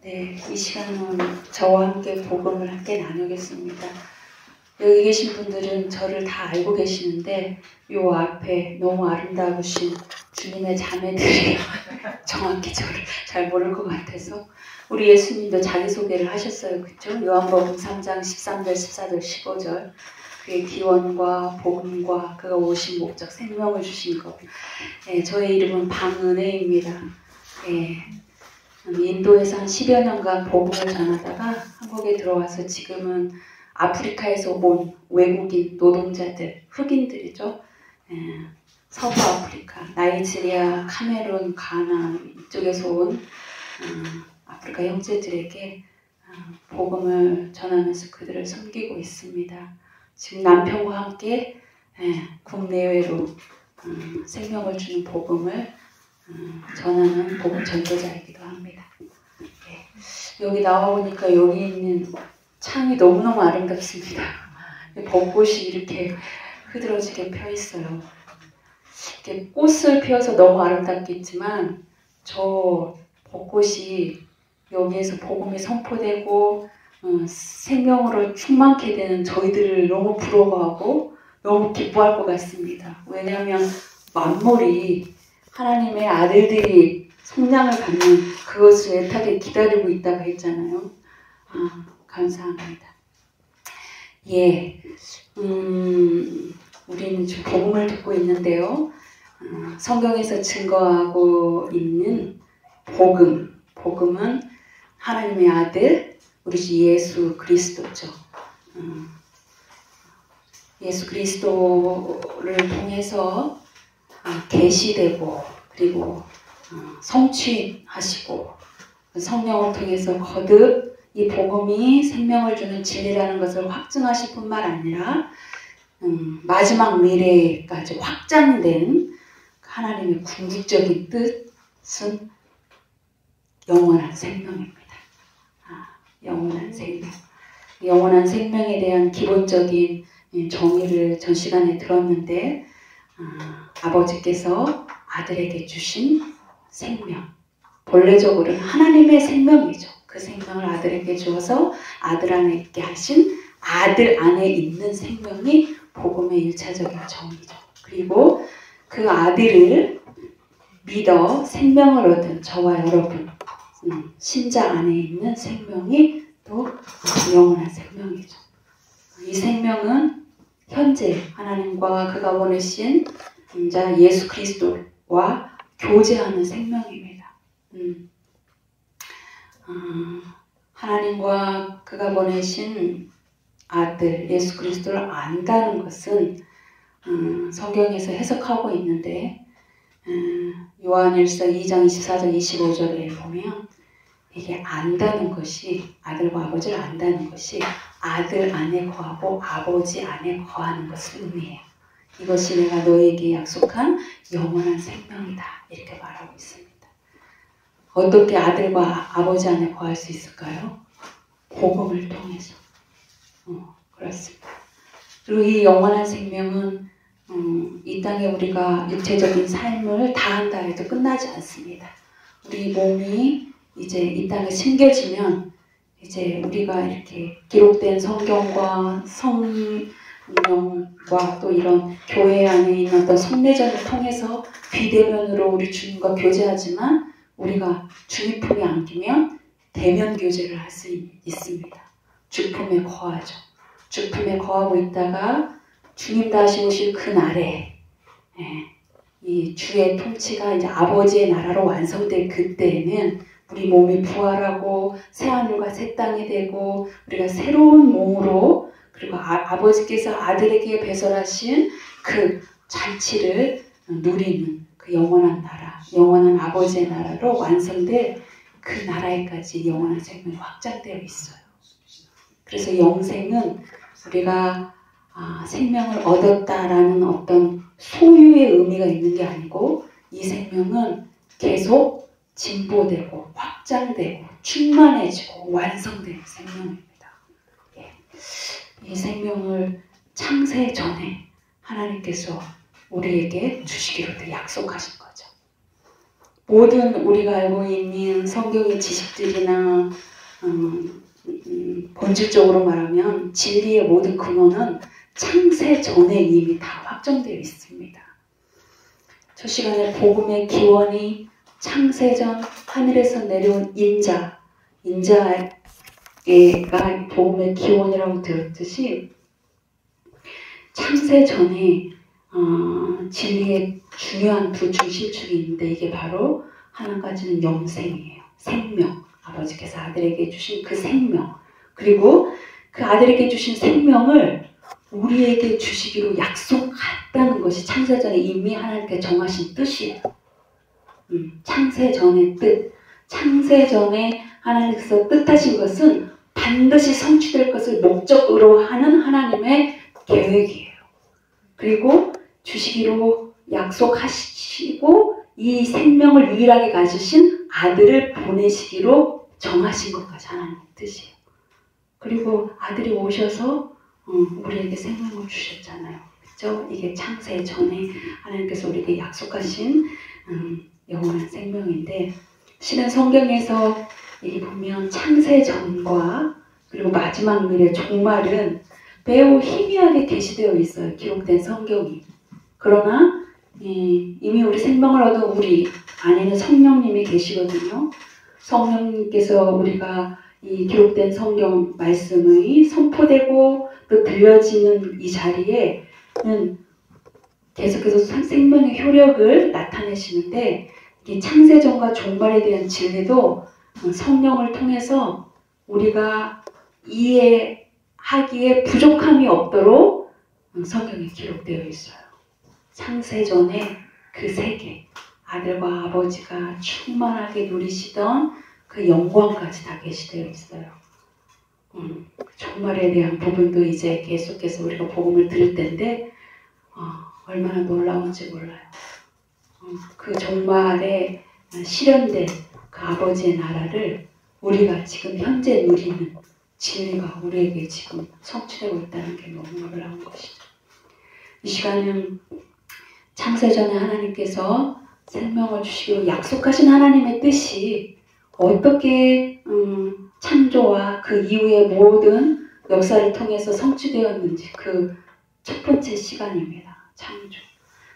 네, 이 시간은 저와 함께 복음을 함께 나누겠습니다. 여기 계신 분들은 저를 다 알고 계시는데 요 앞에 너무 아름다우신 주님의 자매들이 정확히 저를 잘 모를 것 같아서 우리 예수님도 자기소개를 하셨어요. 그렇죠? 요한복음 3장 13절, 14절, 15절 그의 기원과 복음과 그가 오신 목적, 생명을 주신 것. 네, 저의 이름은 방은혜입니다. 네, 인도에서 한 10여 년간 복음을 전하다가 한국에 들어와서 지금은 아프리카에서 온 외국인 노동자들, 흑인들이죠. 서부 아프리카, 나이지리아, 카메룬, 가나 이쪽에서 온 아프리카 형제들에게 복음을 전하면서 그들을 섬기고 있습니다. 지금 남편과 함께 국내외로 생명을 주는 복음을 전하는 복음 전도자이기도 합니다. 여기 나와보니까 여기 있는 창이 너무너무 아름답습니다. 벚꽃이 이렇게 흐드러지게 펴 있어요. 이렇게 꽃을 피워서 너무 아름답겠지만 저 벚꽃이 여기에서 복음이 선포되고 생명으로 충만케 되는 저희들을 너무 부러워하고 너무 기뻐할 것 같습니다. 왜냐하면 만물이 하나님의 아들들이 성장을 받는 그것을 애타게 기다리고 있다고 했잖아요. 감사합니다. 예, 우리는 지금 복음을 듣고 있는데요. 성경에서 증거하고 있는 복음은 하나님의 아들, 우리 주 예수 그리스도죠. 예수 그리스도를 통해서 계시되고 그리고 성취하시고 성령을 통해서 거듭 이 복음이 생명을 주는 진리라는 것을 확증하실 뿐만 아니라 마지막 미래까지 확장된 하나님의 궁극적인 뜻은 영원한 생명입니다. 영원한 생명. 영원한 생명에 대한 기본적인 정의를 전 시간에 들었는데 아버지께서 아들에게 주신 생명, 본래적으로는 하나님의 생명이죠. 그 생명을 아들에게 주어서 아들 안에 있게 하신 아들 안에 있는 생명이 복음의 1차적인 정의죠. 그리고 그 아들을 믿어 생명을 얻은 저와 여러분, 신자 안에 있는 생명이 또 영원한 생명이죠. 이 생명은 현재 하나님과 그가 보내신 자 예수 그리스도와 교제하는 생명입니다. 하나님과 그가 보내신 아들 예수 그리스도를 안다는 것은 성경에서 해석하고 있는데 요한일서 2장 24절 25절에 보면 이게 안다는 것이 아들과 아버지를 안다는 것이 아들 안에 거하고 아버지 안에 거하는 것을 의미해요. 이것이 내가 너에게 약속한 영원한 생명이다. 이렇게 말하고 있습니다. 어떻게 아들과 아버지 안에 거할 수 있을까요? 복음을 통해서. 그렇습니다. 그리고 이 영원한 생명은 이 땅에 우리가 육체적인 삶을 다한다 해도 끝나지 않습니다. 우리 몸이 이제 이 땅에 심겨지면 이제 우리가 이렇게 기록된 성경과 성령과 또 이런 교회 안에 있는 어떤 성례전을 통해서 비대면으로 우리 주님과 교제하지만 우리가 주님 품에 안기면 대면 교제를 할 수 있습니다. 주 품에 거하죠. 주 품에 거하고 있다가 주님 다시 오실 그 날에 이 주의 통치가 이제 아버지의 나라로 완성될 그때에는 우리 몸이 부활하고 새하늘과 새 땅이 되고 우리가 새로운 몸으로 그리고 아버지께서 아들에게 배설하신 그 잔치를 누리는 그 영원한 나라, 영원한 아버지의 나라로 완성될 그 나라에까지 영원한 생명이 확장되어 있어요. 그래서 영생은 우리가 생명을 얻었다라는 어떤 소유의 의미가 있는 게 아니고 이 생명은 계속 진보되고 확장되고 충만해지고 완성되는 생명입니다. 이 생명을 창세 전에 하나님께서 우리에게 주시기로 약속하신 거죠. 모든 우리가 알고 있는 성경의 지식들이나 본질적으로 말하면 진리의 모든 근원은 창세 전에 이미 다 확정되어 있습니다. 첫 시간에 복음의 기원이 창세전 하늘에서 내려온 인자가 복음의 기원이라고 들었듯이 창세 전에 진리의 중요한 두 중심축이 있는데 이게 바로 한 가지는 영생이에요. 생명. 아버지께서 아들에게 주신 그 생명. 그리고 그 아들에게 주신 생명을 우리에게 주시기로 약속했다는 것이 창세전에 이미 하나님께 정하신 뜻이에요. 창세전의 뜻. 창세전에 하나님께서 뜻하신 것은 반드시 성취될 것을 목적으로 하는 하나님의 계획이에요. 그리고 주시기로 약속하시고 이 생명을 유일하게 가지신 아들을 보내시기로 정하신 것까지 하나님의 뜻이에요. 그리고 아들이 오셔서 우리에게 생명을 주셨잖아요. 그렇죠? 이게 창세 전에 하나님께서 우리에게 약속하신 영원한 생명인데 실은 성경에서 여기 보면 창세 전과 그리고 마지막 일의 종말은 매우 희미하게 게시되어 있어요. 기록된 성경이. 그러나 이미 우리 생명을 얻은 우리 안에는 성령님이 계시거든요. 성령님께서 우리가 이 기록된 성경 말씀이 선포되고 또 들려지는 이 자리에는 계속해서 생명의 효력을 나타내시는데 이 창세전과 종말에 대한 진리도 성령을 통해서 우리가 이해하기에 부족함이 없도록 성경에 기록되어 있어요. 창세전에 그 세계, 아들과 아버지가 충만하게 누리시던 그 영광까지 다 게시되어 있어요. 종말에 대한 부분도 이제 계속해서 우리가 복음을 들을 텐데 얼마나 놀라운지 몰라요. 그 종말에 실현된 그 아버지의 나라를 우리가 지금 현재 누리는 진리가 우리에게 지금 성취되고 있다는 게 너무 놀라운 것이죠. 이 시간은 창세전에 하나님께서 생명을 주시기로 약속하신 하나님의 뜻이 어떻게 창조와 그 이후의 모든 역사를 통해서 성취되었는지 그 첫 번째 시간입니다. 창조.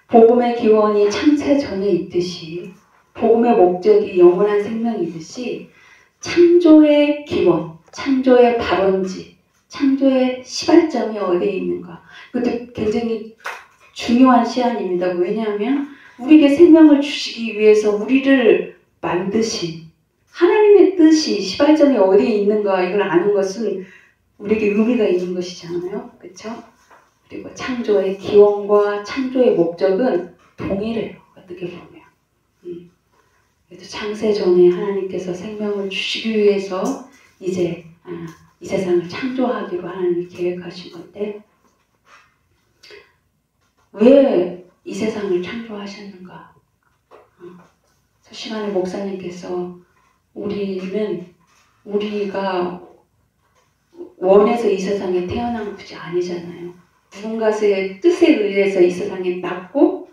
복음의 기원이 창세전에 있듯이 복음의 목적이 영원한 생명이듯이 창조의 기원, 창조의 발원지, 창조의 시발점이 어디에 있는가. 그것도 굉장히 중요한 시간입니다. 왜냐하면 우리에게 생명을 주시기 위해서 우리를 만드신 하나님의 뜻이 시발점이 어디에 있는가 이걸 아는 것은 우리에게 의미가 있는 것이잖아요. 그렇죠? 그리고 창조의 기원과 창조의 목적은 동일해요. 어떻게 보면. 그래도 창세 전에 하나님께서 생명을 주시기 위해서 이제 이 세상을 창조하기로 하나님이 계획하신 건데 왜 이 세상을 창조하셨는가? 저 시간에 목사님께서 우리가 원해서 이 세상에 태어난 것이 아니잖아요. 누군가의 뜻에 의해서 이 세상에 났고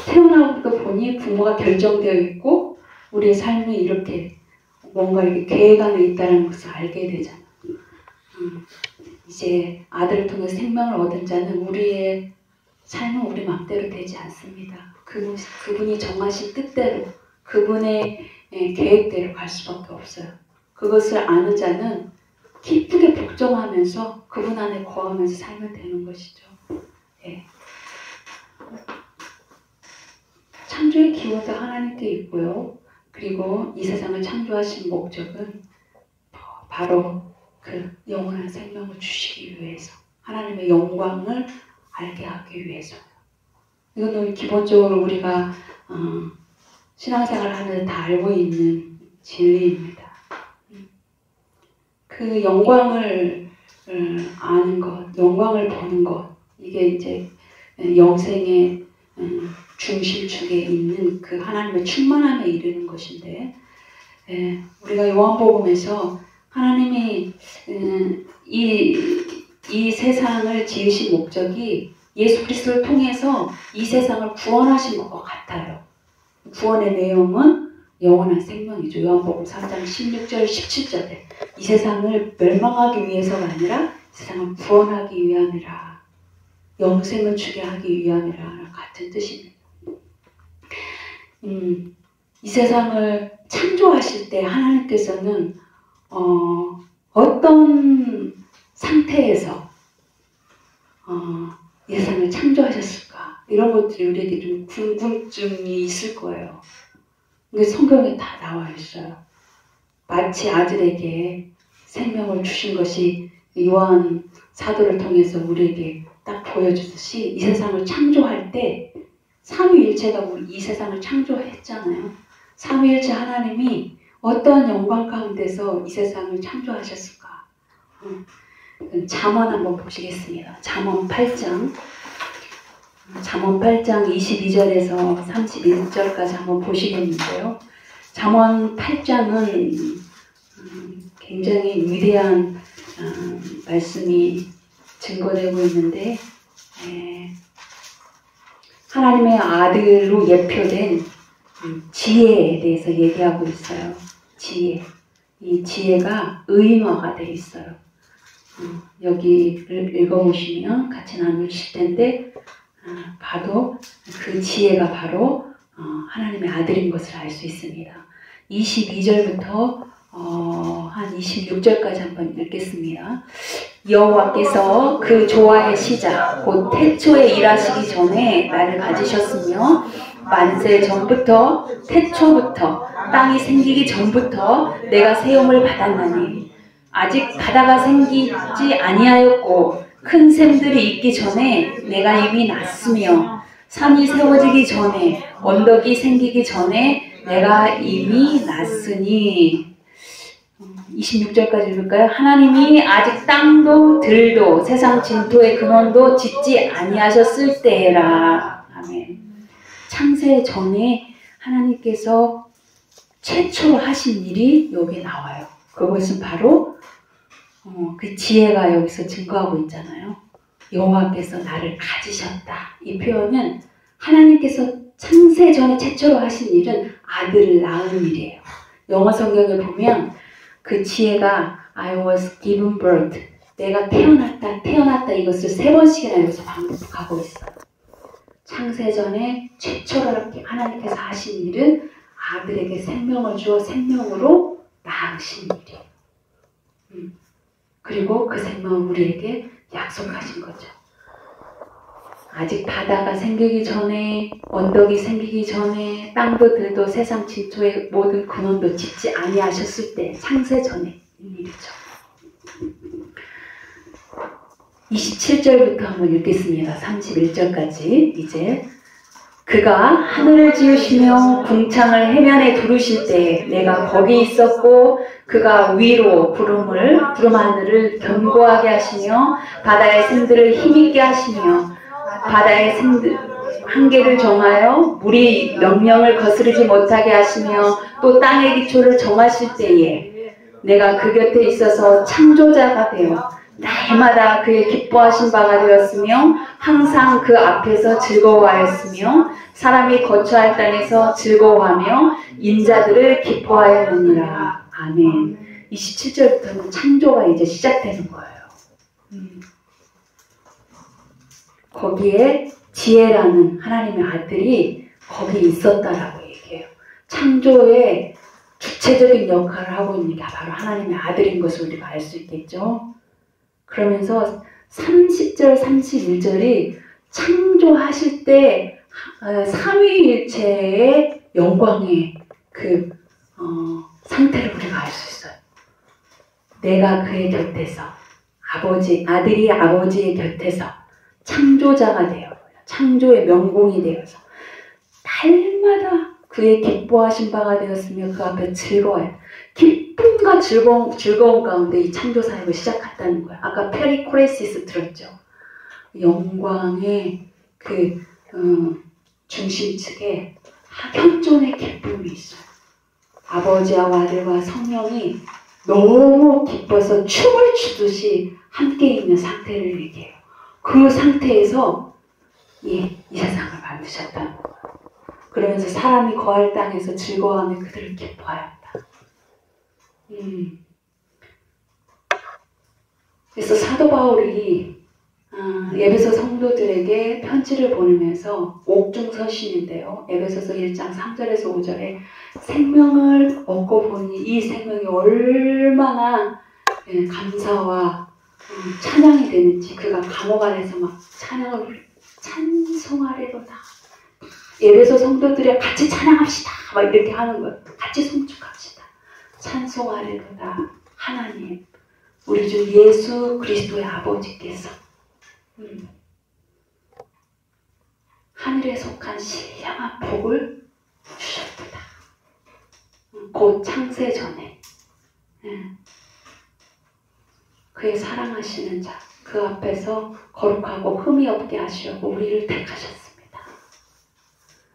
태어나고도 보니 부모가 결정되어 있고 우리의 삶이 이렇게 뭔가 이렇게 계획 안에 있다는 것을 알게 되잖아요. 이제 아들을 통해 생명을 얻은 자는 우리의 삶은 우리 맘대로 되지 않습니다. 그분이 정하신 뜻대로 그분의 계획대로 갈 수밖에 없어요. 그것을 아는 자는 기쁘게 복종하면서 그분 안에 거하면서 살면 되는 것이죠. 예. 창조의 기원도 하나님께 있고요. 그리고 이 세상을 창조하신 목적은 바로 그 영원한 생명을 주시기 위해서 하나님의 영광을 알게 하기 위해서요. 이거는 기본적으로 우리가 신앙생활을 하면서 다 알고 있는 진리입니다. 그 영광을 아는 것, 영광을 보는 것, 이게 이제 영생의 중심축에 있는 그 하나님의 충만함에 이르는 것인데, 우리가 요한복음에서 하나님이 이 세상을 지으신 목적이 예수 그리스도를 통해서 이 세상을 구원하신 것과 같아요. 구원의 내용은 영원한 생명이죠. 요한복음 3장 16절 17절에 이 세상을 멸망하기 위해서가 아니라 세상을 구원하기 위함이라, 영생을 주게 하기 위함이라 같은 뜻입니다. 이 세상을 창조하실 때 하나님께서는 어떤 상태에서 이 세상을 창조하셨을까? 이런 것들이 우리에게 좀 궁금증이 있을 거예요. 근데 성경에 다 나와 있어요. 마치 아들에게 생명을 주신 것이 요한 사도를 통해서 우리에게 딱 보여주듯이 이 세상을 창조할 때 삼위일체가 이 세상을 창조했잖아요. 삼위일체 하나님이 어떠한 영광 가운데서 이 세상을 창조하셨을까? 잠언 한번 보시겠습니다. 잠언 8장 22절에서 31절까지 한번 보시겠는데요. 잠언 8장은 굉장히 위대한 말씀이 증거되고 있는데, 하나님의 아들로 예표된 지혜에 대해서 얘기하고 있어요. 지혜. 이 지혜가 의인화가 되어 있어요. 여기를 읽어보시면 같이 나누실 텐데, 봐도 그 지혜가 바로 하나님의 아들인 것을 알 수 있습니다. 22절부터 한 26절까지 한번 읽겠습니다. 여호와께서 그 조화의 시작 곧 태초에 일하시기 전에 나를 가지셨으며 만세 전부터 태초부터 땅이 생기기 전부터 내가 세움을 받았나니 아직 바다가 생기지 아니하였고 큰 샘들이 있기 전에 내가 이미 났으며 산이 세워지기 전에 언덕이 생기기 전에 내가 이미 났으니. 26절까지 읽을까요? 하나님이 아직 땅도 들도 세상 진토의 근원도 짓지 아니하셨을 때라. 아멘. 창세 전에 하나님께서 최초로 하신 일이 여기 나와요. 그것은 바로 그 지혜가 여기서 증거하고 있잖아요. 여호와께서 나를 가지셨다. 이 표현은 하나님께서 창세 전에 최초로 하신 일은 아들을 낳은 일이에요. 영어 성경에 보면 그 지혜가 I was given birth, 내가 태어났다 이것을 3번씩이나 여기서 반복하고 있어요. 창세 전에 최초로 하나님께서 하신 일은 아들에게 생명을 주어 생명으로 낳으신 일이에요. 그리고 그 생명을 우리에게 약속하신 거죠. 아직 바다가 생기기 전에, 언덕이 생기기 전에, 땅도 들도 세상 진토의 모든 근원도 짓지 아니하셨을 때, 창세 전에 일이죠. 27절부터 한번 읽겠습니다. 31절까지. 이제 그가 하늘을 지으시며 궁창을 해면에 두르실 때 내가 거기 있었고, 그가 위로 구름 하늘을 견고하게 하시며 바다의 샘들을 힘있게 하시며 바다의 한계를 정하여 물이 명령을 거스르지 못하게 하시며 또 땅의 기초를 정하실 때에 내가 그 곁에 있어서 창조자가 되어 날마다 그의 기뻐하신 바가 되었으며 항상 그 앞에서 즐거워하였으며 사람이 거처할 땅에서 즐거워하며 인자들을 기뻐하였느니라. 아멘. 27절부터는 창조가 이제 시작되는 거예요. 거기에 지혜라는 하나님의 아들이 거기 있었다라고 얘기해요. 창조의 주체적인 역할을 하고 있는 게 바로 하나님의 아들인 것을 우리가 알 수 있겠죠. 그러면서 30절, 31절이 창조하실 때 삼위일체의 영광의 그 상태를 우리가 알 수 있어요. 내가 그의 곁에서 아들이 아버지의 곁에서 창조자가 되어 창조의 명공이 되어서 날마다 그의 기뻐하신 바가 되었으며 그 앞에 즐거워요. 기쁨과 즐거움 가운데 이 창조 사역을 시작했다는 거예요. 아까 페리코레시스 들었죠. 영광의 그 중심측에 현존의 기쁨이 있어요. 아버지와 아들과 성령이 너무 기뻐서 춤을 추듯이 함께 있는 상태를 얘기해요. 그 상태에서 이 세상을 만드셨다는 거예요. 그러면서 사람이 거할 땅에서 즐거워하며 그들을 기뻐하였다. 그래서 사도 바울이 에베소 성도들에게 편지를 보내면서 옥중서신인데요. 에베소서 1장 3절에서 5절에 생명을 얻고 보니 이 생명이 얼마나 감사와 찬양이 되는지 그가 감옥 안에서 막 찬송하리로다. 에베소 성도들이 같이 찬양합시다. 막 이렇게 하는 거예요. 같이 송축합시다. 찬송하리로다. 하나님, 우리 주 예수 그리스도의 아버지께서 하늘에 속한 신령한 복을 주셨도다. 곧 창세 전에 그의 사랑하시는 자, 그 앞에서 거룩하고 흠이 없게 하시려고 우리를 택하셨습니다.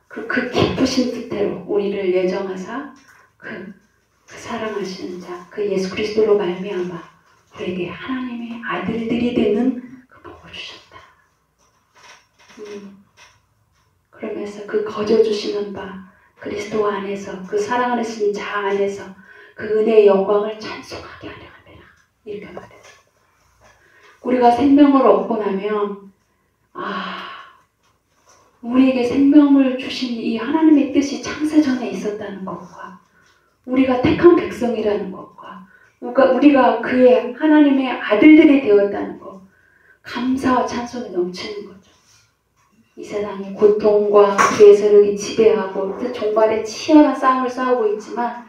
그 기쁘신 뜻대로 우리를 예정하사 그 사랑하시는 자, 그 예수 그리스도로 말미암아 우리에게 하나님의 아들들이 되는 그 복을 주셨다. 그러면서 그 거저 주시는 바 그리스도 안에서 그 사랑 안에서 자 안에서 그 은혜의 영광을 찬송하게 하려 합니다. 이렇게 말해요. 우리가 생명을 얻고 나면 우리에게 생명을 주신 이 하나님의 뜻이 창세전에 있었다는 것과 우리가 택한 백성이라는 것과 우리가 그의 하나님의 아들들이 되었다는 것, 감사와 찬송이 넘치는 거죠. 이 세상에 고통과 죄의 세력이 지배하고 종말의 치열한 싸움을 싸우고 있지만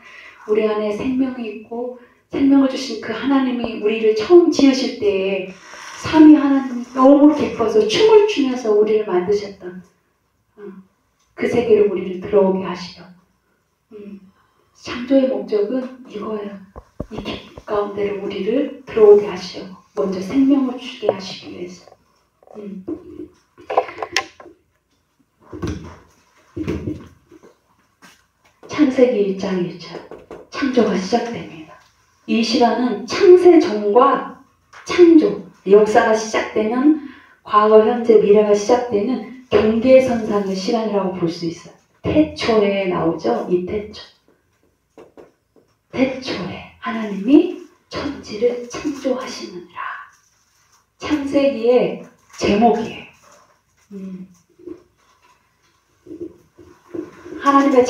우리 안에 생명이 있고 생명을 주신 그 하나님이 우리를 처음 지으실 때에 삼위 하나님이 너무 기뻐서 춤을 추면서 우리를 만드셨던 그 세계로 우리를 들어오게 하시려. 창조의 목적은 이거예요. 이 기쁨 가운데로 우리를 들어오게 하시려. 먼저 생명을 주게 하시기 위해서. 창세기 1장 1절 창조가 시작됩니다. 이 시간은 창세 전과 창조, 역사가 시작되는 과거, 현재, 미래가 시작되는 경계선상의 시간이라고 볼 수 있어요. 태초에 나오죠. 이 태초. 태초에 하나님이 천지를 창조하시느니라. 창세기의 제목이에요. 하나님의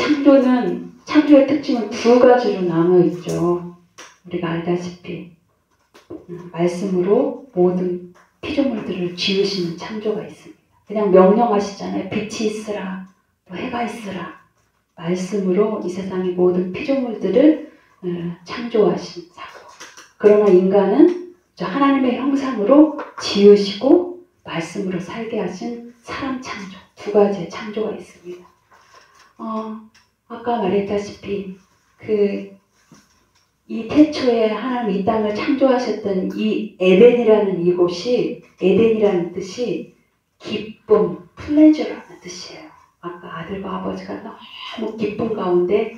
창조의 특징은 두 가지로 나눠있죠. 우리가 알다시피 말씀으로 모든 피조물들을 지으시는 창조가 있습니다. 그냥 명령하시잖아요. 빛이 있으라, 또 해가 있으라. 말씀으로 이 세상의 모든 피조물들을 창조하신 사고. 그러나 인간은 하나님의 형상으로 지으시고 말씀으로 살게 하신 사람 창조. 두 가지의 창조가 있습니다. 아까 말했다시피 이 태초에 하나님 이 땅을 창조하셨던 이 에덴이라는 이곳이, 에덴이라는 뜻이 기쁨, 플레저라는 뜻이에요. 아까 아들과 아버지가 너무 기쁨 가운데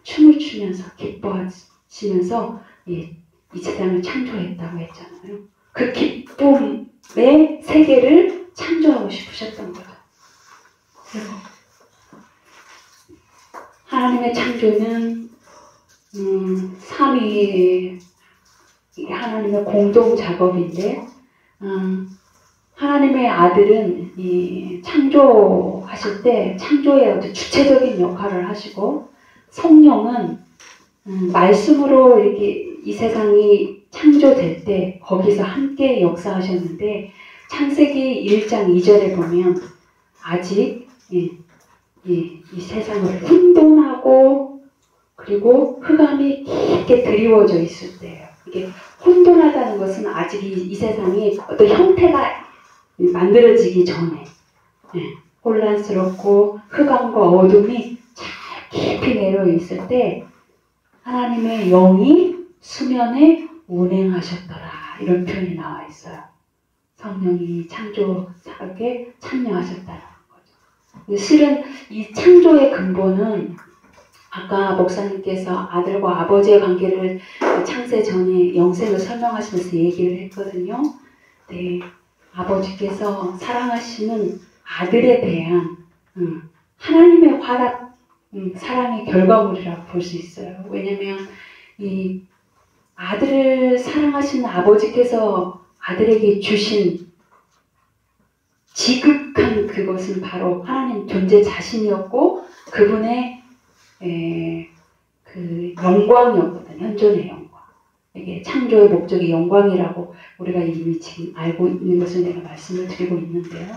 춤을 추면서 기뻐하시면서 이 세상을 창조했다고 했잖아요. 그 기쁨의 세계를 창조하고 싶으셨던 거죠. 그리고 하나님의 창조는 삼위 하나님의 공동 작업인데 하나님의 아들은 이 창조하실 때 창조의 어떤 주체적인 역할을 하시고 성령은 말씀으로 이렇게 이 세상이 창조될 때 거기서 함께 역사하셨는데 창세기 1장 2절에 보면 아직 이 세상을 혼돈하고 그리고 흑암이 깊게 드리워져 있을 때예요. 이게 혼돈하다는 것은 아직 이 세상이 어떤 형태가 만들어지기 전에 혼란스럽고 흑암과 어둠이 잘 깊이 내려 있을 때 하나님의 영이 수면에 운행하셨더라. 이런 표현이 나와 있어요. 성령이 창조하게 참여하셨다는 거죠. 실은 이 창조의 근본은 아까 목사님께서 아들과 아버지의 관계를 창세 전에 영생을 설명하시면서 얘기를 했거든요. 네, 아버지께서 사랑하시는 아들에 대한 하나님의 화답, 사랑의 결과물이라고 볼 수 있어요. 왜냐면 이 아들을 사랑하시는 아버지께서 아들에게 주신 지극한 그것은 바로 하나님 존재 자신이었고 그분의 그 영광이었거든요. 현존의 영광. 이게 창조의 목적이 영광이라고 우리가 이미 지금 알고 있는 것을 내가 말씀을 드리고 있는데요.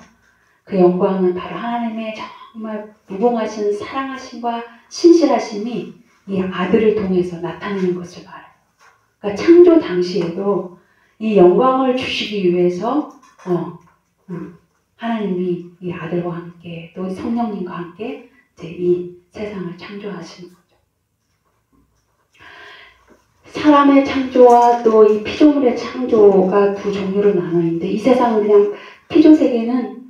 그 영광은 바로 하나님의 정말 무궁하신 사랑하심과 신실하심이 이 아들을 통해서 나타내는 것을 말해요. 그러니까 창조 당시에도 이 영광을 주시기 위해서 하나님이 이 아들과 함께 또 성령님과 함께 이제 이 세상을 창조하시는 거죠. 사람의 창조와 또 이 피조물의 창조가 두 종류로 나눠 있는데 이 세상은 그냥 피조 세계는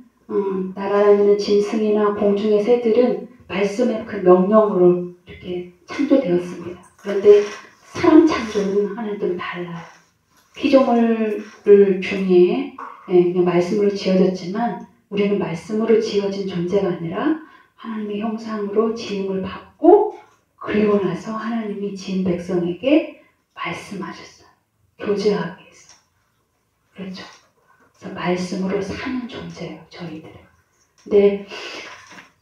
날아다니는 짐승이나 공중의 새들은 말씀의 그 명령으로 이렇게 창조되었습니다. 그런데 사람 창조는 하나님과는 달라요. 피조물 중에 그냥 말씀으로 지어졌지만 우리는 말씀으로 지어진 존재가 아니라 하나님의 형상으로 지음을 받고 그리고 나서 하나님이 지은 백성에게 말씀하셨어요. 교제하게 했어요. 그렇죠. 그래서 말씀으로 사는 존재예요. 저희들은. 근데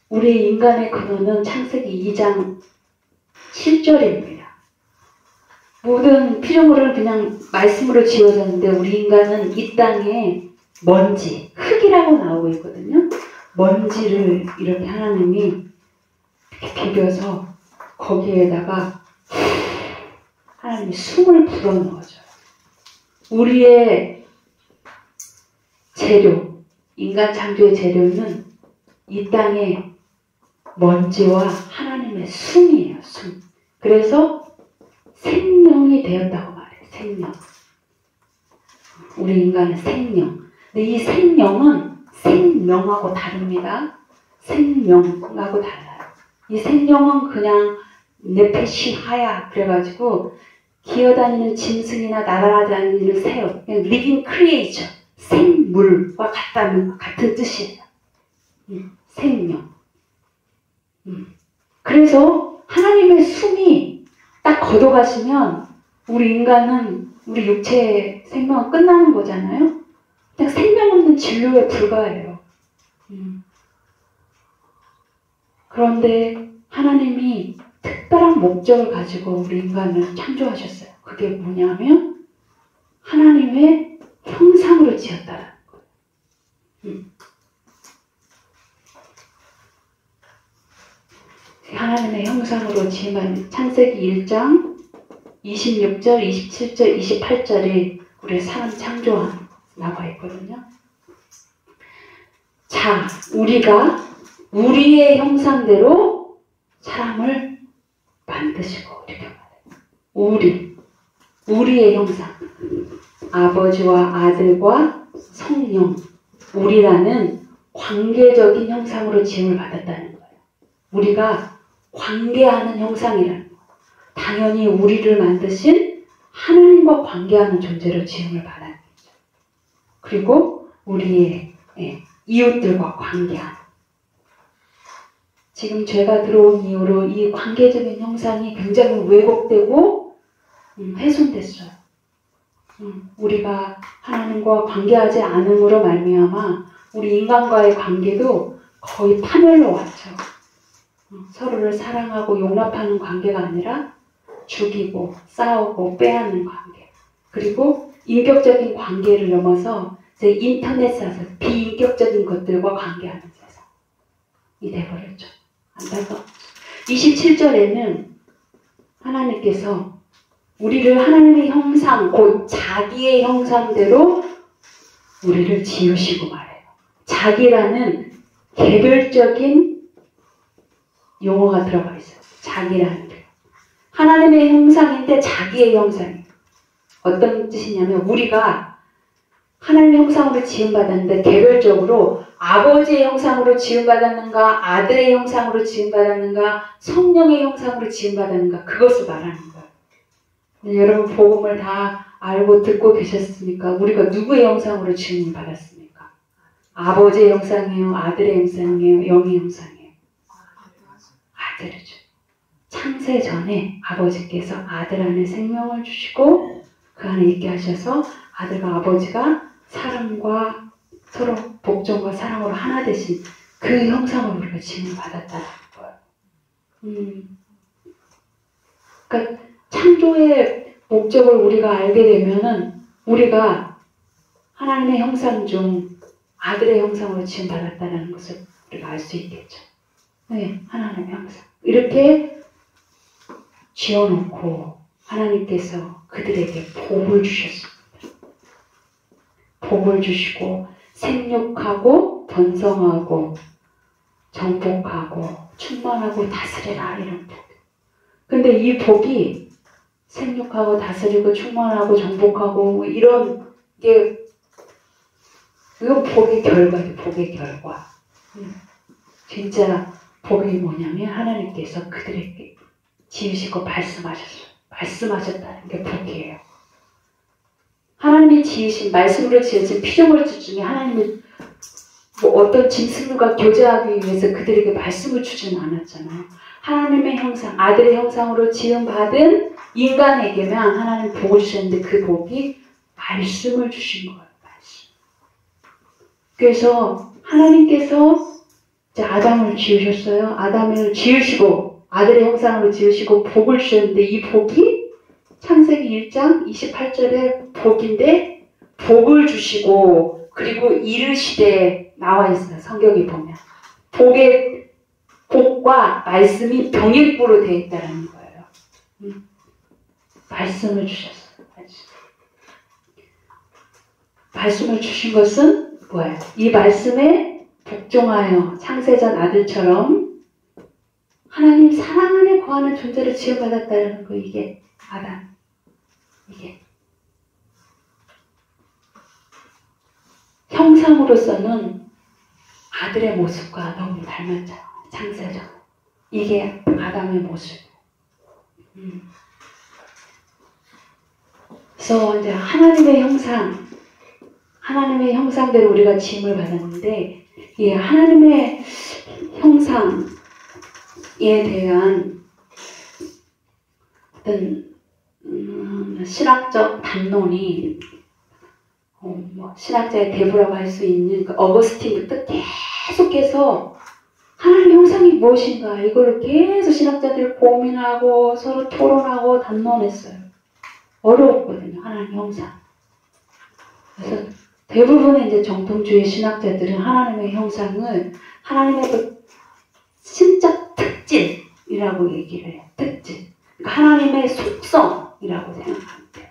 우리 인간의 근원은 창세기 2장 7절입니다. 모든 피조물은 그냥 말씀으로 지어졌는데 우리 인간은 이 땅에 먼지, 흙이라고 나오고 있거든요. 먼지를 이렇게 하나님이 비벼서 거기에다가 하나님이 숨을 불어넣어줘요. 우리의 재료, 인간 창조의 재료는 이 땅의 먼지와 하나님의 숨이에요. 숨. 그래서 생명이 되었다고 말해요. 생명. 우리 인간은 생명. 근데 이 생명은 생명하고 다릅니다. 생명하고 달라요. 이 생명은 그냥 네페시 하야 그래가지고 기어다니는 짐승이나 날아다니는 새요. 그냥 living creature. 생물과 같은 뜻이에요. 생명. 그래서 하나님의 숨이 딱 걷어가시면 우리 인간은 우리 육체의 생명은 끝나는 거잖아요. 그냥 생명 없는 진료에 불과해요. 그런데 하나님이 특별한 목적을 가지고 우리 인간을 창조하셨어요. 그게 뭐냐면 하나님의 형상으로 지었다는 거예요. 하나님의 형상으로 지은 창세기 1장 26절, 27절, 28절에 우리 사람 창조한 나와 있거든요. 자, 우리가 우리의 형상대로 사람을 만드시고 이렇게 말해요. 우리의 형상. 아버지와 아들과 성령. 우리라는 관계적인 형상으로 지음을 받았다는 거예요. 우리가 관계하는 형상이라는 거예요. 당연히 우리를 만드신 하나님과 관계하는 존재로 지음을 받았겠죠. 그리고 우리의 이웃들과 관계하는. 지금 죄가 들어온 이후로 이 관계적인 형상이 굉장히 왜곡되고 훼손됐어요. 우리가 하나님과 관계하지 않음으로 말미암아 우리 인간과의 관계도 거의 파멸로 왔죠. 서로를 사랑하고 용납하는 관계가 아니라 죽이고 싸우고 빼앗는 관계. 그리고 인격적인 관계를 넘어서 이제 인터넷에서 비인격적인 것들과 관계하는 세상이 돼버렸죠. 안타까워. 27절에는 하나님께서 우리를 하나님의 형상, 곧 자기의 형상대로 우리를 지으시고 말해요. 자기라는 개별적인 용어가 들어가 있어요. 자기라는 게. 하나님의 형상인데 자기의 형상이에요. 어떤 뜻이냐면 우리가 하나님의 형상으로 지음받았는데 개별적으로 아버지의 형상으로 지음받았는가, 아들의 형상으로 지음받았는가, 성령의 형상으로 지음받았는가, 그것을 말하는 거예요. 여러분 복음을 다 알고 듣고 계셨습니까? 우리가 누구의 형상으로 지음을 받았습니까? 아버지의 형상이에요? 아들의 형상이에요? 영의 형상이에요? 아들이죠. 창세 전에 아버지께서 아들 안에 생명을 주시고 그 안에 있게 하셔서 아들과 아버지가 사랑과 서로 복종과 사랑으로 하나 되신 그 형상으로 우리가 지음을 받았다는 거예요. 그러니까 창조의 목적을 우리가 알게 되면은 우리가 하나님의 형상 중 아들의 형상으로 지음 받았다는 것을 우리가 알 수 있겠죠. 네, 하나님의 형상. 이렇게 지어놓고 하나님께서 그들에게 복을 주셨습니다. 복을 주시고 생육하고 번성하고 정복하고 충만하고 다스리라 이런 복. 근데 이 복이 생육하고 다스리고 충만하고 정복하고 뭐 이런 게 이건 복의 결과예요. 복의 결과. 진짜 복이 뭐냐면 하나님께서 그들에게 지으시고 말씀하셨어요. 말씀하셨다는 게 복이에요. 하나님이 지으신 말씀으로 지어진 피조물 중에 하나님이 뭐 어떤 짐승과 교제하기 위해서 그들에게 말씀을 주지는 않았잖아요. 하나님의 형상, 아들의 형상으로 지음받은 인간에게만 하나님 복을 주셨는데 그 복이 말씀을 주신 거예요. 말씀. 그래서 하나님께서 이제 아담을 지으셨어요. 아담을 지으시고 아들의 형상으로 지으시고 복을 주셨는데 이 복이 창세기 1장 28절에 복인데 복을 주시고 그리고 이르시되 나와 있어요. 성경에 보면 복과 말씀이 병행부로 되어 있다는 거예요. 말씀을 주셨어요. 말씀을 주신 것은 뭐예요? 이 말씀에 복종하여 창세전 아들처럼 하나님 사랑 안에 거하는 존재를 지음받았다는 거. 이게 아담. 이게 형상으로서는 아들의 모습과 너무 닮았잖아요. 창세전. 이게 아담의 모습. 그래서 이제 하나님의 형상대로 우리가 지음을 받았는데, 이 하나님의 형상에 대한 어떤 신학적 담론이 신학자의 대부라고 할 수 있는 그 어거스틴부터 계속해서 하나님의 형상이 무엇인가 이걸 계속 신학자들이 고민하고 서로 토론하고 담론했어요. 어려웠거든요. 하나님의 형상. 그래서 대부분의 이제 정통주의 신학자들은 하나님의 형상을 하나님의 그 신적 특징이라고 얘기를 해요. 특징. 그러니까 하나님의 속성이라고 생각합니다.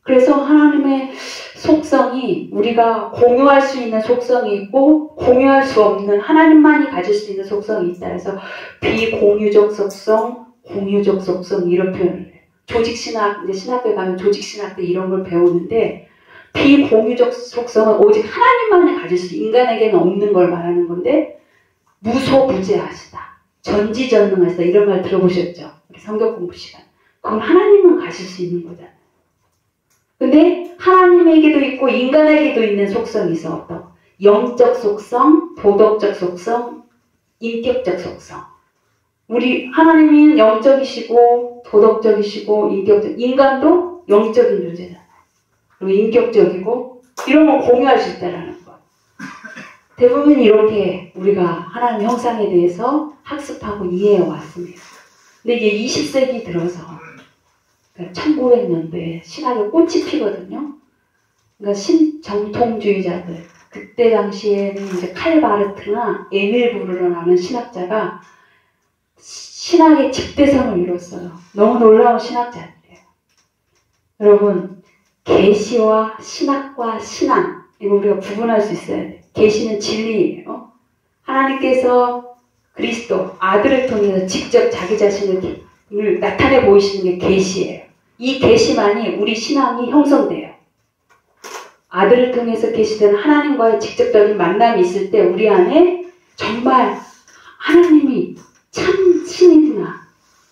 그래서 하나님의 속성이 우리가 공유할 수 있는 속성이 있고 공유할 수 없는 하나님만이 가질 수 있는 속성이 있다. 그래서 비공유적 속성, 공유적 속성 이런 표현을 해요. 조직신학, 이제 신학교에 가면 조직신학 때 이런 걸 배우는데 비공유적 속성은 오직 하나님만이 가질 수 있는 인간에게는 없는 걸 말하는 건데 무소부재하시다. 전지전능하시다. 이런 말 들어보셨죠? 우리 성경 공부 시간. 그건 하나님만 가질 수 있는 거잖아요. 근데 하나님에게도 있고 인간에게도 있는 속성이 있어. 어떤 영적 속성, 도덕적 속성, 인격적 속성. 우리 하나님은 영적이시고 도덕적이시고 인격적. 인간도 영적인 존재잖아요. 그리고 인격적이고 이런 걸 공유할 수 있다는 거. 대부분 이렇게 우리가 하나님 형상에 대해서 학습하고 이해해 왔습니다. 근데 이게 20세기 들어서 1900년대에 신학의 꽃이 피거든요. 그러니까 신정통주의자들, 그때 당시에는 이제 칼 바르트나 에밀 부르르라는 신학자가 신학의 집대성을 이뤘어요. 너무 놀라운 신학자들이에요. 여러분, 계시와 신학과 신앙, 이거 우리가 구분할 수 있어야 돼요. 계시는 진리예요. 하나님께서 그리스도, 아들을 통해서 직접 자기 자신을 나타내 보이시는 게 계시예요. 이 계시만이 우리 신앙이 형성돼요. 아들을 통해서 계시되는 하나님과의 직접적인 만남이 있을 때 우리 안에 정말 하나님이 참 신이구나.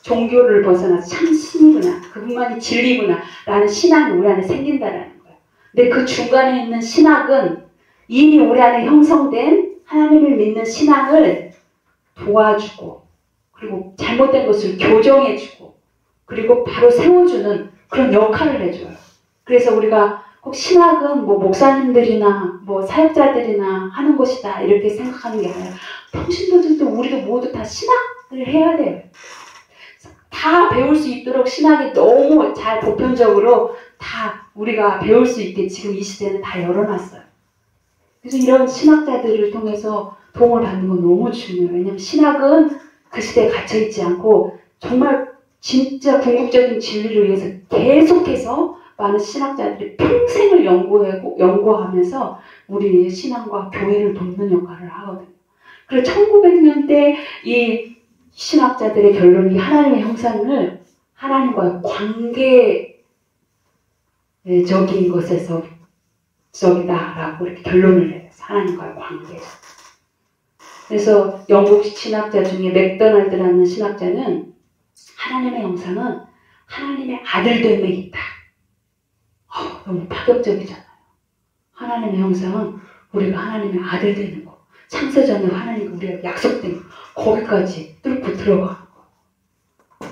종교를 벗어나서 참 신이구나. 그분만이 진리구나. 라는 신앙이 우리 안에 생긴다는 거예요. 근데 그 중간에 있는 신학은 이미 우리 안에 형성된 하나님을 믿는 신앙을 도와주고 그리고 잘못된 것을 교정해주고 그리고 바로 세워주는 그런 역할을 해줘요. 그래서 우리가 꼭 신학은 뭐 목사님들이나 뭐 사역자들이나 하는 것이다 이렇게 생각하는 게 아니라 평신도들도 우리도 모두 다 신학을 해야 돼요. 다 배울 수 있도록 신학이 너무 잘 보편적으로 다 우리가 배울 수 있게 지금 이 시대는 다 열어놨어요. 그래서 이런 신학자들을 통해서 도움을 받는 건 너무 중요해요. 왜냐하면 신학은 그 시대에 갇혀있지 않고 정말 진짜 궁극적인 진리를 위해서 계속해서 많은 신학자들이 평생을 연구하면서 우리의 신앙과 교회를 돕는 역할을 하거든요. 그래서 1900년대 이 신학자들의 결론이 하나님의 형상을 하나님과의 관계적인 것에서 적이다라고 이렇게 결론을 내요. 하나님과의 관계. 그래서 영국 신학자 중에 맥도날드라는 신학자는 하나님의 형상은 하나님의 아들됨에 있다. 너무 파격적이잖아요. 하나님의 형상은 우리가 하나님의 아들 되는 거. 창세전에 하나님과 우리가 약속된 거. 거기까지 뚫고 들어가는 거.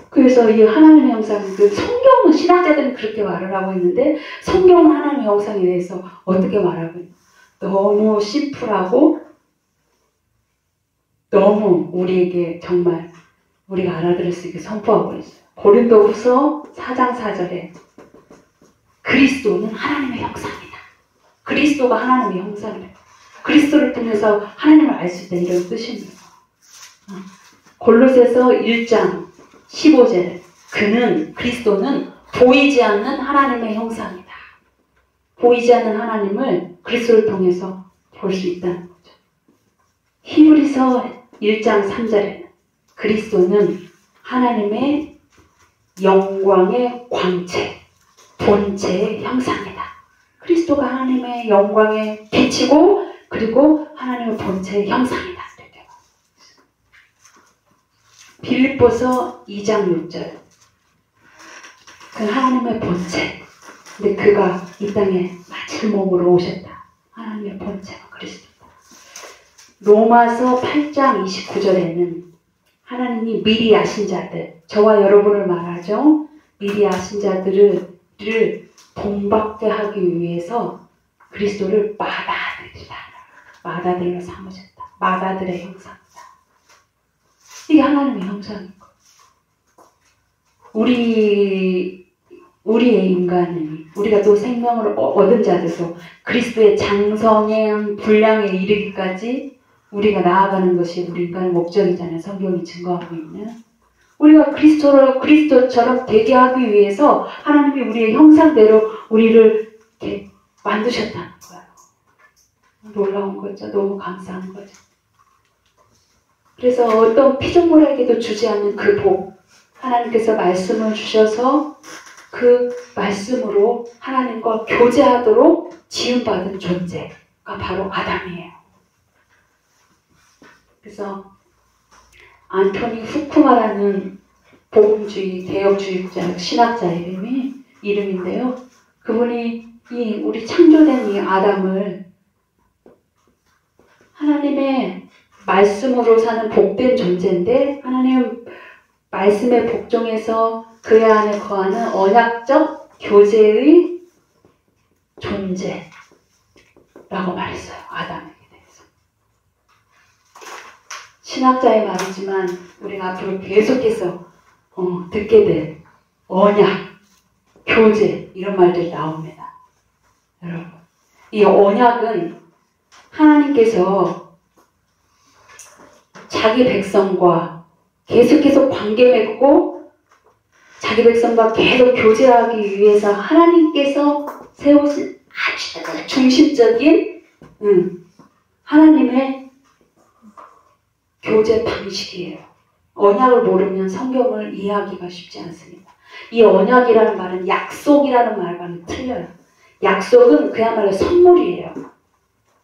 그래서 이 하나님의 형상, 성경은 신학자들은 그렇게 말을 하고 있는데 성경은 하나님의 형상에 대해서 어떻게 말하고 있냐. 너무 심플하고 너무 우리에게 정말 우리가 알아들을 수 있게 선포하고 있어요. 고린도후서 4장 4절에 그리스도는 하나님의 형상이다. 그리스도가 하나님의 형상이다. 그리스도를 통해서 하나님을 알 수 있다는 이런 뜻입니다. 골로새서 1장 15절에 그리스도는 보이지 않는 하나님의 형상이다. 보이지 않는 하나님을 그리스도를 통해서 볼 수 있다는 거죠. 히브리서 1장 3절에는 그리스도는 하나님의 영광의 광채, 본체의 형상이다. 그리스도가 하나님의 영광의 빛이고 그리고 하나님의 본체의 형상이다. 빌립보서 2장 6절 그 하나님의 본체 근데 그가 이 땅에 마칠 몸으로 오셨다. 하나님의 본체가 그리스도다. 로마서 8장 29절에는 하나님이 미리 아신 자들 저와 여러분을 말하죠. 미리 아신 자들을 본받게 하기 위해서 그리스도를 맏아들로 삼으셨다. 맏아들의 형상이다. 이게 하나님의 형상인 거예요. 우리의 인간은 우리가 또 생명을 얻은 자들도 그리스도의 장성한 분량에 이르기까지 우리가 나아가는 것이 우리 인간의 목적이잖아요. 성경이 증거하고 있는. 우리가 그리스도처럼 되게 하기 위해서 하나님이 우리의 형상대로 우리를 이렇게 만드셨다는 거예요. 놀라운 거죠. 너무 감사한 거죠. 그래서 어떤 피조물에게도 주지 않는 그 복, 하나님께서 말씀을 주셔서 그 말씀으로 하나님과 교제하도록 지음받은 존재가 바로 아담이에요. 그래서 안토니 후쿠마라는 복음주의, 개혁주의자, 신학자 이름인데요. 그분이 우리 창조된 이 아담을 하나님의 말씀으로 사는 복된 존재인데 하나님 말씀의 복종에서 그의 안에 거하는 언약적 교제의 존재라고 말했어요. 아담에게 대해서. 신학자의 말이지만 우리가 앞으로 계속해서 듣게 될 언약, 교제 이런 말들이 나옵니다. 여러분, 이 언약은 하나님께서 자기 백성과 계속해서 관계 맺고 자기 백성과 계속 교제하기 위해서 하나님께서 세우신 아주 중심적인 하나님의 교제 방식이에요. 언약을 모르면 성경을 이해하기가 쉽지 않습니다. 이 언약이라는 말은 약속이라는 말과는 틀려요. 약속은 그야말로 선물이에요.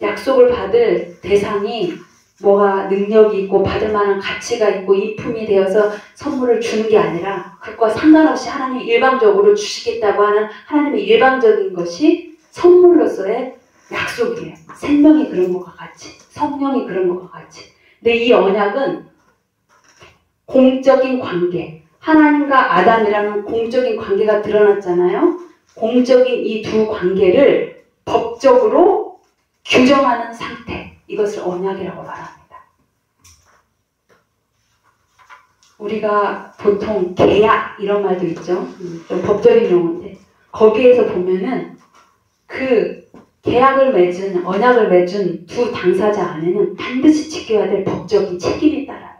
약속을 받을 대상이 뭐가 능력이 있고 받을 만한 가치가 있고 이품이 되어서 선물을 주는 게 아니라 그것과 상관없이 하나님이 일방적으로 주시겠다고 하는 하나님의 일방적인 것이 선물로서의 약속이에요. 생명이 그런 것과 같이, 성령이 그런 것과 같이. 근데 이 언약은 공적인 관계. 하나님과 아담이라는 공적인 관계가 드러났잖아요. 공적인 이 두 관계를 법적으로 규정하는 상태. 이것을 언약이라고 말합니다. 우리가 보통 계약 이런 말도 있죠. 좀 법적인 용어인데 거기에서 보면은 그 계약을 맺은 언약을 맺은 두 당사자 안에는 반드시 지켜야 될 법적인 책임이 따라요.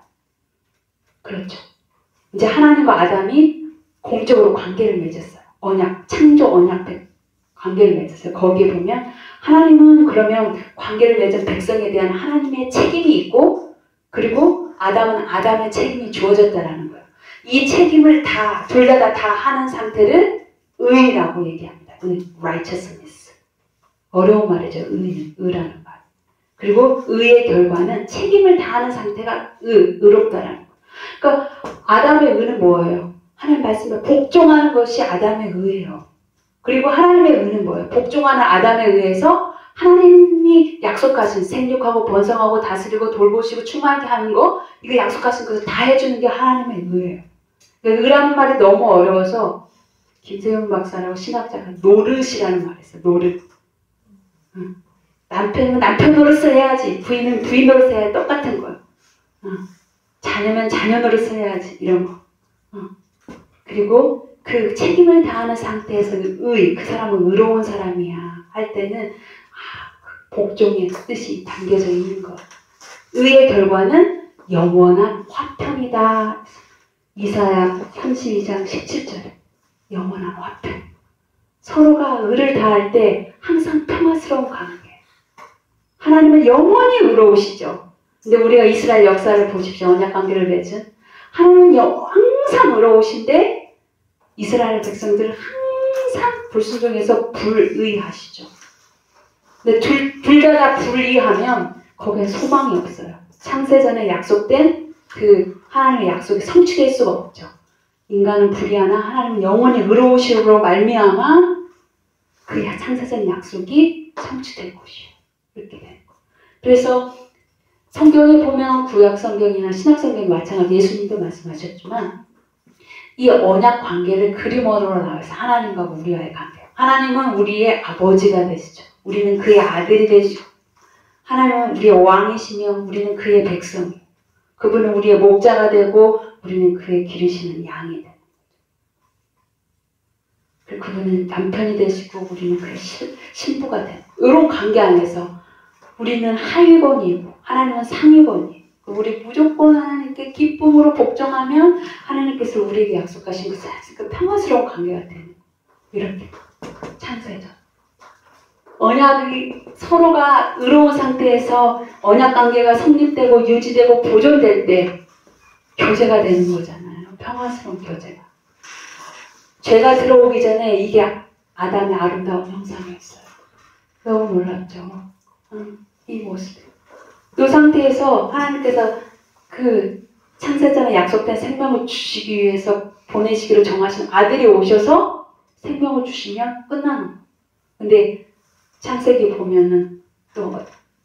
그렇죠. 이제 하나님과 아담이 공적으로 관계를 맺었어요. 언약, 창조 언약 관계를 맺었어요. 거기에 보면 하나님은 그러면 관계를 맺은 백성에 대한 하나님의 책임이 있고 그리고 아담은 아담의 책임이 주어졌다라는 거예요. 이 책임을 둘 다 하는 상태를 의라고 얘기합니다. righteousness. 어려운 말이죠. 의라는 말. 그리고 의의 결과는 책임을 다하는 상태가 의롭다라는 거예요. 그러니까 아담의 의는 뭐예요? 하나님 말씀에 복종하는 것이 아담의 의예요. 그리고 하나님의 의는 뭐예요? 복종하는 아담에 의해서 하나님이 약속하신 생육하고 번성하고 다스리고 돌보시고 충만하게 하는 거 이거 약속하신 것을 다 해주는 게 하나님의 의예요. 그러니까 의라는 말이 너무 어려워서 김세윤 박사라고 신학자가 노릇이라는 말을 했어요. 노릇. 남편은 남편 노릇을 해야지 부인은 부인 노릇을 해야 똑같은 거예요. 자녀면 자녀 노릇을 해야지 이런 거. 그리고 그 책임을 다하는 상태에서 그 사람은 의로운 사람이야 할 때는 복종의 뜻이 담겨져 있는 것. 의의 결과는 영원한 화평이다. 이사야 32장 17절에 영원한 화평. 서로가 의를 다할 때 항상 평화스러운 관계. 하나님은 영원히 의로우시죠. 근데 우리가 이스라엘 역사를 보십시오. 언약 관계를 맺은 하나님은 항상 의로우신데 이스라엘 백성들은 항상 불순종해서 불의하시죠. 근데 둘 다 불의하면 거기에 소망이 없어요. 창세전에 약속된 그 하나님의 약속이 성취될 수가 없죠. 인간은 불의하나 하나님은 영원히 의로우심으로 말미암아 그 창세전 약속이 성취될 것이에요. 이렇게 되는 거. 그래서 성경에 보면 구약 성경이나 신약 성경이 마찬가지 예수님도 말씀하셨지만 이 언약 관계를 그림으로 나와서 하나님과 우리와의 관계. 하나님은 우리의 아버지가 되시죠. 우리는 그의 아들이 되시고 하나님은 우리의 왕이시며 우리는 그의 백성이에요. 그분은 우리의 목자가 되고 우리는 그의 기르시는 양이 되는 거죠. 그분은 남편이 되시고 우리는 그의 신부가 되는 거예요. 이런 관계 안에서 우리는 하위권이고 하나님은 상위권이에요. 우리 무조건 하나님께 기쁨으로 복종하면 하나님께서 우리에게 약속하신 그 평화스러운 관계가 되는 거예요. 이렇게 창세전. 언약이 서로가 의로운 상태에서 언약 관계가 성립되고 유지되고 보존될 때 교제가 되는 거잖아요. 평화스러운 교제가. 죄가 들어오기 전에 이게 아담의 아름다운 형상이었어요. 너무 놀랍죠? 이 모습. 이 상태에서 하나님께서 그 창세전에 약속된 생명을 주시기 위해서 보내시기로 정하신 아들이 오셔서 생명을 주시면 끝나는 거예요. 근데 창세기 보면은 또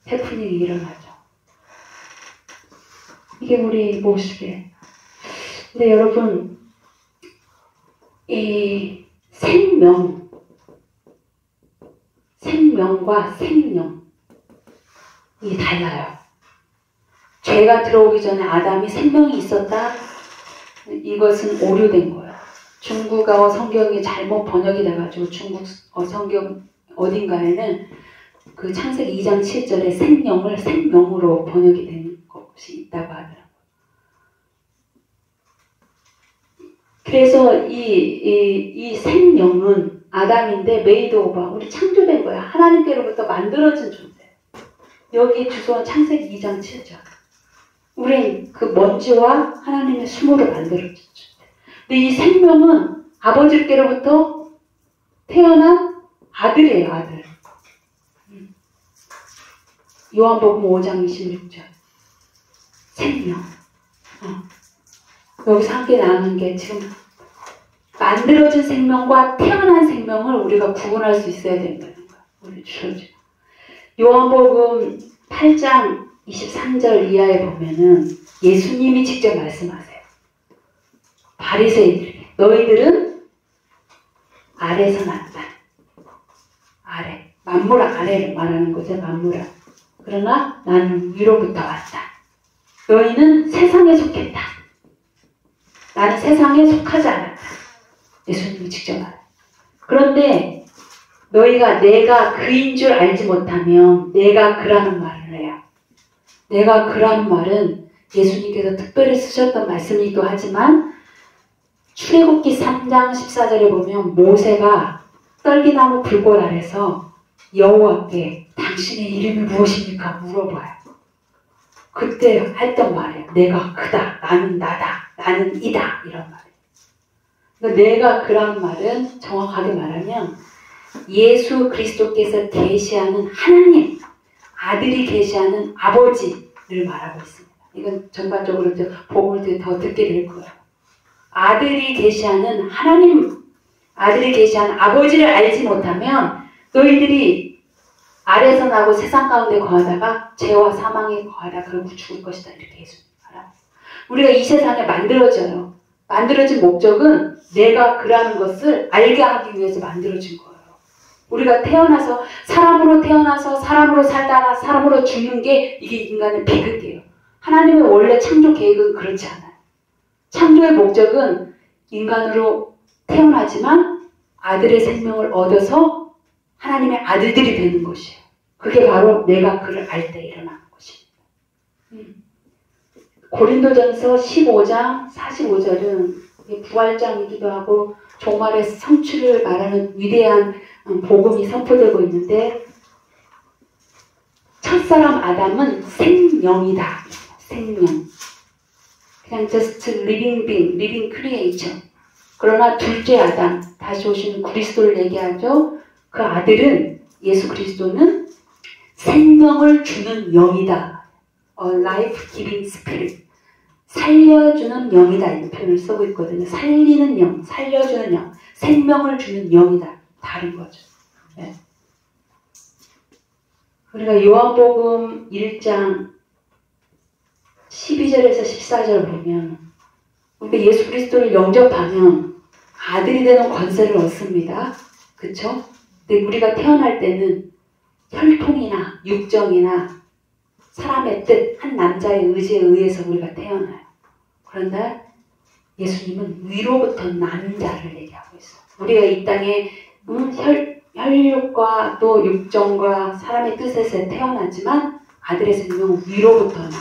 해프닝이 일어나죠. 이게 우리 모습이에요. 근데 여러분, 이 생명과 생명이 달라요. 죄가 들어오기 전에 아담이 생명이 있었다. 이것은 오류된 거예요. 중국어 성경이 잘못 번역이 돼가지고 중국 성경 어딘가에는 그 창세기 2장 7절에 생명을 생명으로 번역이 된 것이 있다고 하더라고요. 그래서 이 생명은 아담인데 메이드 오버, 우리 창조된 거야. 하나님께로부터 만들어진 존재. 여기 주소는 창세기 2장 7절. 우린 그 먼지와 하나님의 수모로 만들어진 존재. 근데 이 생명은 아버지께로부터 태어난 아들이에요, 아들. 요한복음 5장 26절. 생명. 여기서 함께 나누는 게 지금 만들어진 생명과 태어난 생명을 우리가 구분할 수 있어야 된다는 거야. 우리 주셔지. 요한복음 8장 23절 이하에 보면은 예수님이 직접 말씀하세요. 바리새인들에게 너희들은 아래에서 났다. 아래. 만물 아래를 말하는 거죠. 만물. 그러나 나는 위로부터 왔다. 너희는 세상에 속했다. 나는 세상에 속하지 않았다. 예수님이 직접 말해요. 그런데 너희가 내가 그인 줄 알지 못하면 내가 그라는 말을 해요. 내가 그라는 말은 예수님께서 특별히 쓰셨던 말씀이기도 하지만 출애굽기 3장 14절에 보면 모세가 떨기나무 불꽃 아래서 여호와께 당신의 이름이 무엇입니까? 물어봐요. 그때 했던 말이에요. 내가 그다. 나는 나다. 나는 이다. 이런 말이에요. 그러니까 내가 그런 말은 정확하게 말하면 예수 그리스도께서 계시하는 하나님, 아들이 계시하는 아버지를 말하고 있습니다. 이건 전반적으로 복음을 더 듣게 될 거예요. 아들이 계시하는 하나님, 아들이 계시하는 아버지를 알지 못하면 너희들이 아래에서 나고 세상 가운데 거하다가 죄와 사망에 거하다 그러고 죽을 것이다. 이렇게 예수님 말합니다. 우리가 이 세상에 만들어져요. 만들어진 목적은 내가 그라는 것을 알게 하기 위해서 만들어진 거예요. 우리가 태어나서 사람으로 살다가 사람으로 죽는 게 이게 인간의 비극이에요. 하나님의 원래 창조 계획은 그렇지 않아요. 창조의 목적은 인간으로 태어나지만 아들의 생명을 얻어서 하나님의 아들들이 되는 것이에요. 그게 바로 내가 그를 알 때 일어나는 것입니다. 고린도전서 15장 45절은 부활장이기도 하고 종말의 성취를 말하는 위대한 복음이 선포되고 있는데 첫사람 아담은 생명이다. 생명. 그냥 just living being, living creature. 그러나 둘째 아담, 다시 오시는 그리스도를 얘기하죠. 그 아들은 예수 그리스도는 생명을 주는 영이다. life-giving spirit. 살려주는 영이다. 이 표현을 쓰고 있거든요. 살리는 영, 살려주는 영, 생명을 주는 영이다. 다른 거죠. 네. 우리가 요한복음 1장 12절에서 14절 보면 우리가 예수 그리스도를 영접하면 아들이 되는 권세를 얻습니다. 그쵸? 근데 우리가 태어날 때는 혈통이나 육정이나 사람의 뜻, 한 남자의 의지에 의해서 우리가 태어나요. 그런데 예수님은 위로부터 난 자를 얘기하고 있어요. 우리가 이 땅에 혈육과 또 육정과 사람의 뜻에서 태어나지만 아들의 생명은 위로부터 난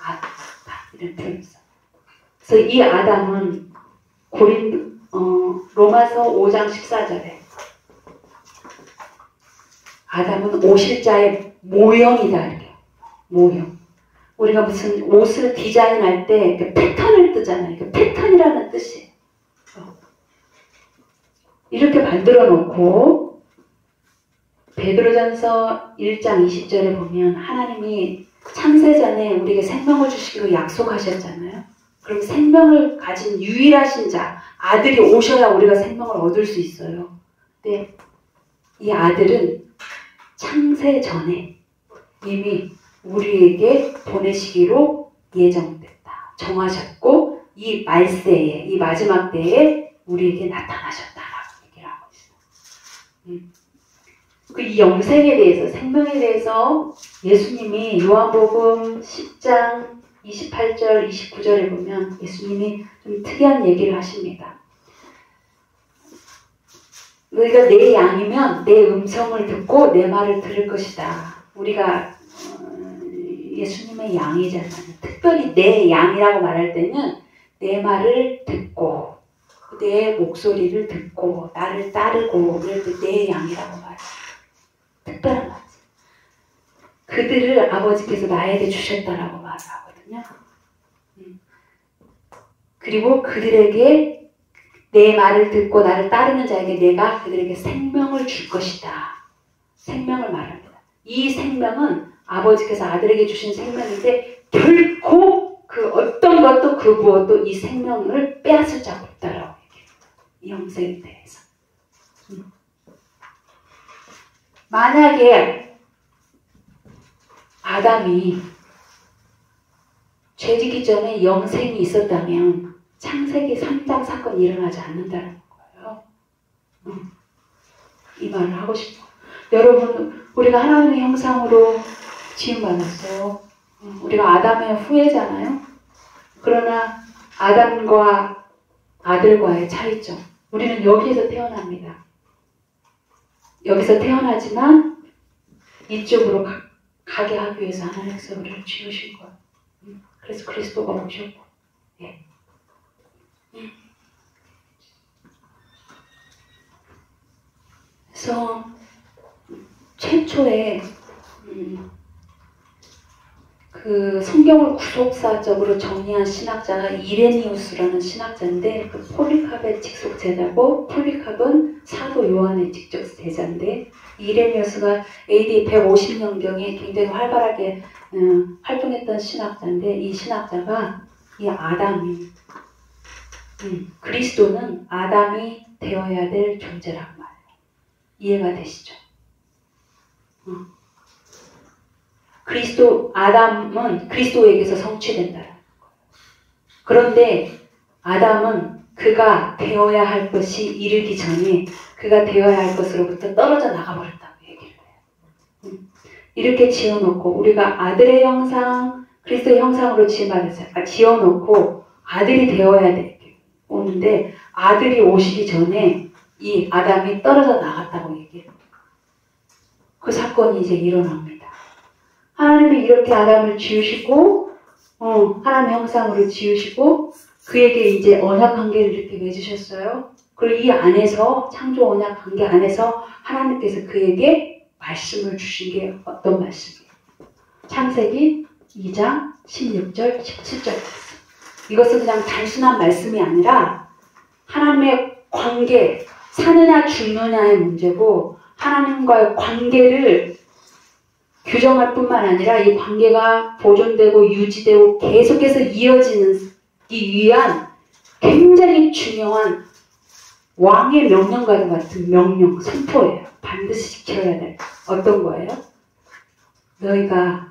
아들이다. 이런 표현이 있어요. 그래서 이 아담은 로마서 5장 14절에 아담은 오실자의 모형이다. 이렇게. 모형. 우리가 무슨 옷을 디자인할 때 그 패턴을 뜨잖아요. 그 패턴이라는 뜻이에요. 이렇게 만들어 놓고 베드로전서 1장 20절에 보면 하나님이 창세전에 우리에게 생명을 주시기로 약속하셨잖아요. 그럼 생명을 가진 유일하신 자, 아들이 오셔야 우리가 생명을 얻을 수 있어요. 근데 이 아들은 창세 전에 이미 우리에게 보내시기로 예정됐다. 정하셨고 이 말세에, 이 마지막 때에 우리에게 나타나셨다라고 얘기를 하고 있어요. 이 영생에 대해서, 생명에 대해서 예수님이 요한복음 10장 28절, 29절에 보면 예수님이 좀 특이한 얘기를 하십니다. 너희가 내 양이면 내 음성을 듣고 내 말을 들을 것이다. 우리가 예수님의 양이잖아요. 특별히 내 양이라고 말할 때는 내 말을 듣고 내 목소리를 듣고 나를 따르고 그럴 때 내 양이라고 말해요. 특별한 말이죠. 그들을 아버지께서 나에게 주셨다라고 말을 하거든요. 그리고 그들에게 내 말을 듣고 나를 따르는 자에게 내가 그들에게 생명을 줄 것이다. 생명을 말합니다. 이 생명은 아버지께서 아들에게 주신 생명인데 결코 그 어떤 것도 그 무엇도 이 생명을 빼앗을 자가 없다라고 얘기합니다. 이 영생에 대해서. 만약에 아담이 죄지기 전에 영생이 있었다면 창세기 3장 사건이 일어나지 않는다는 거예요. 이 말을 하고 싶어. 여러분, 우리가 하나님의 형상으로 지음받았어요. 우리가 아담의 후예잖아요. 그러나 아담과 아들과의 차이점. 우리는 여기에서 태어납니다. 여기서 태어나지만 이쪽으로 가게 하기 위해서 하나님께서 우리를 지으신 거예요. 그래서 그리스도가 오셨고. 예. 그래서 최초에 그 성경을 구속사적으로 정리한 신학자가 이레니우스라는 신학자인데, 그 폴리캅의 직속 제자고, 폴리캅은 사도 요한의 직접 제자인데, 이레니우스가 AD 150년경에 굉장히 활발하게 활동했던 신학자인데, 이 신학자가 이 아담이 그리스도는 아담이 되어야 될 존재란 말이에요. 이해가 되시죠? 아담은 그리스도에게서 성취된다. 그런데 아담은 그가 되어야 할 것이 이르기 전에 그가 되어야 할 것으로부터 떨어져 나가버렸다고 얘기를 해요. 이렇게 지어놓고 우리가 아들의 형상, 그리스도의 형상으로 지어놓고 아들이 되어야 오는데 아들이 오시기 전에 이 아담이 떨어져 나갔다고 얘기해요. 그 사건이 이제 일어납니다. 하나님이 이렇게 아담을 지으시고, 하나님의 형상으로 지으시고, 그에게 이제 언약 관계를 이렇게 맺으셨어요. 그리고 이 안에서, 창조 언약 관계 안에서 하나님께서 그에게 말씀을 주신 게 어떤 말씀이에요? 창세기 2장 16절, 17절. 이것은 그냥 단순한 말씀이 아니라 하나님의 관계, 사느냐 죽느냐의 문제고, 하나님과의 관계를 규정할 뿐만 아니라 이 관계가 보존되고 유지되고 계속해서 이어지기 위한 굉장히 중요한 왕의 명령과도 같은 명령, 선포예요. 반드시 지켜야 될. 어떤 거예요? 너희가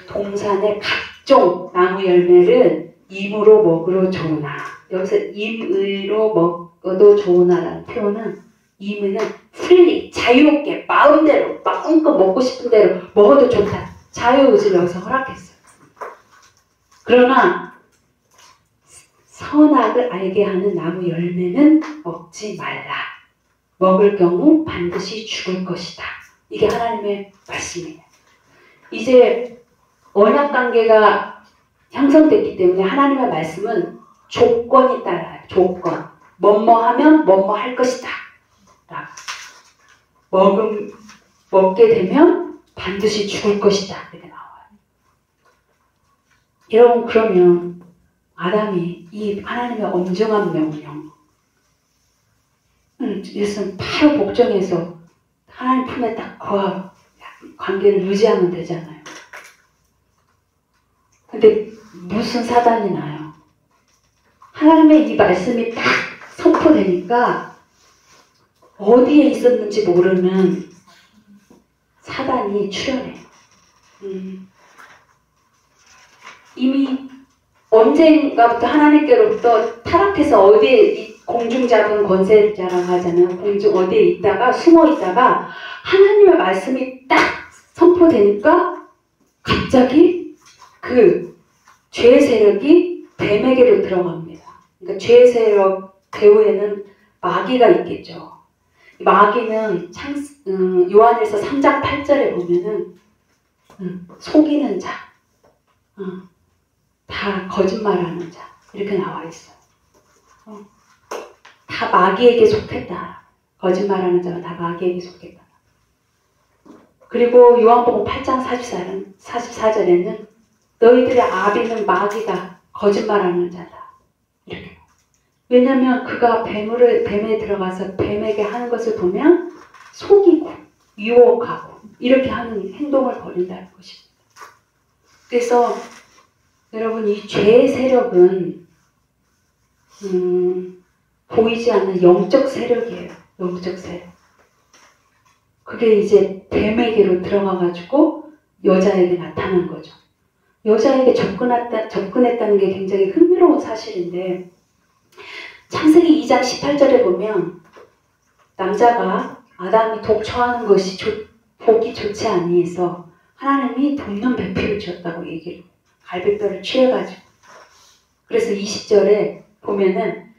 동산의 각종 나무 열매를 임으로 먹으러 좋으나. 여기서 임의로 먹어도 좋으나라는 표현은 임의는 프리리, 자유롭게, 마음대로, 마음껏 먹고 싶은 대로 먹어도 좋다. 자유의지를 여기서 허락했어요. 그러나 선악을 알게 하는 나무 열매는 먹지 말라. 먹을 경우 반드시 죽을 것이다. 이게 하나님의 말씀이에요. 이제 언약관계가 형성됐기 때문에 하나님의 말씀은 조건이 따라요. 조건. 뭐뭐 하면 뭐뭐 할 것이다. 먹게 되면 반드시 죽을 것이다. 이렇게 나와요. 여러분, 그러면 아담이 이 하나님의 엄정한 명령, 이것은 바로 복종해서 하나님 품에 딱 거하고 관계를 유지하면 되잖아요. 근데 무슨 사단이 나요? 하나님의 이 말씀이 딱 선포되니까 어디에 있었는지 모르는 사단이 출현해요. 이미 언젠가부터 하나님께로부터 타락해서 어디에 공중 잡은 권세자라고 하잖아요. 공중 어디에 있다가 숨어 있다가 하나님의 말씀이 딱 선포되니까 갑자기 그 죄의 세력이 뱀에게로 들어갑니다. 그러니까 죄의 세력 배후에는 마귀가 있겠죠. 마귀는 요한일서 3장 8절에 보면은 속이는 자, 다 거짓말하는 자 이렇게 나와 있어요. 다 마귀에게 속했다. 거짓말하는 자가 다 마귀에게 속했다. 그리고 요한복음 8장 44절에는 너희들의 아비는 마귀가 거짓말하는 자다. 이렇게. 왜냐하면 그가 뱀에 들어가서 뱀에게 하는 것을 보면 속이고 유혹하고 이렇게 하는 행동을 벌인다는 것입니다. 그래서 여러분, 이 죄의 세력은 보이지 않는 영적 세력이에요. 영적 세력. 그게 이제 뱀에게로 들어가가지고 여자에게 나타난 거죠. 여자에게 접근했다는 게 굉장히 흥미로운 사실인데 창세기 2장 18절에 보면 남자가 아담이 독처하는 것이 보기 좋지 아니해서 하나님이 돕는 배필을 주었다고 얘기를 갈비뼈를 취해가지고 그래서 20절에 보면은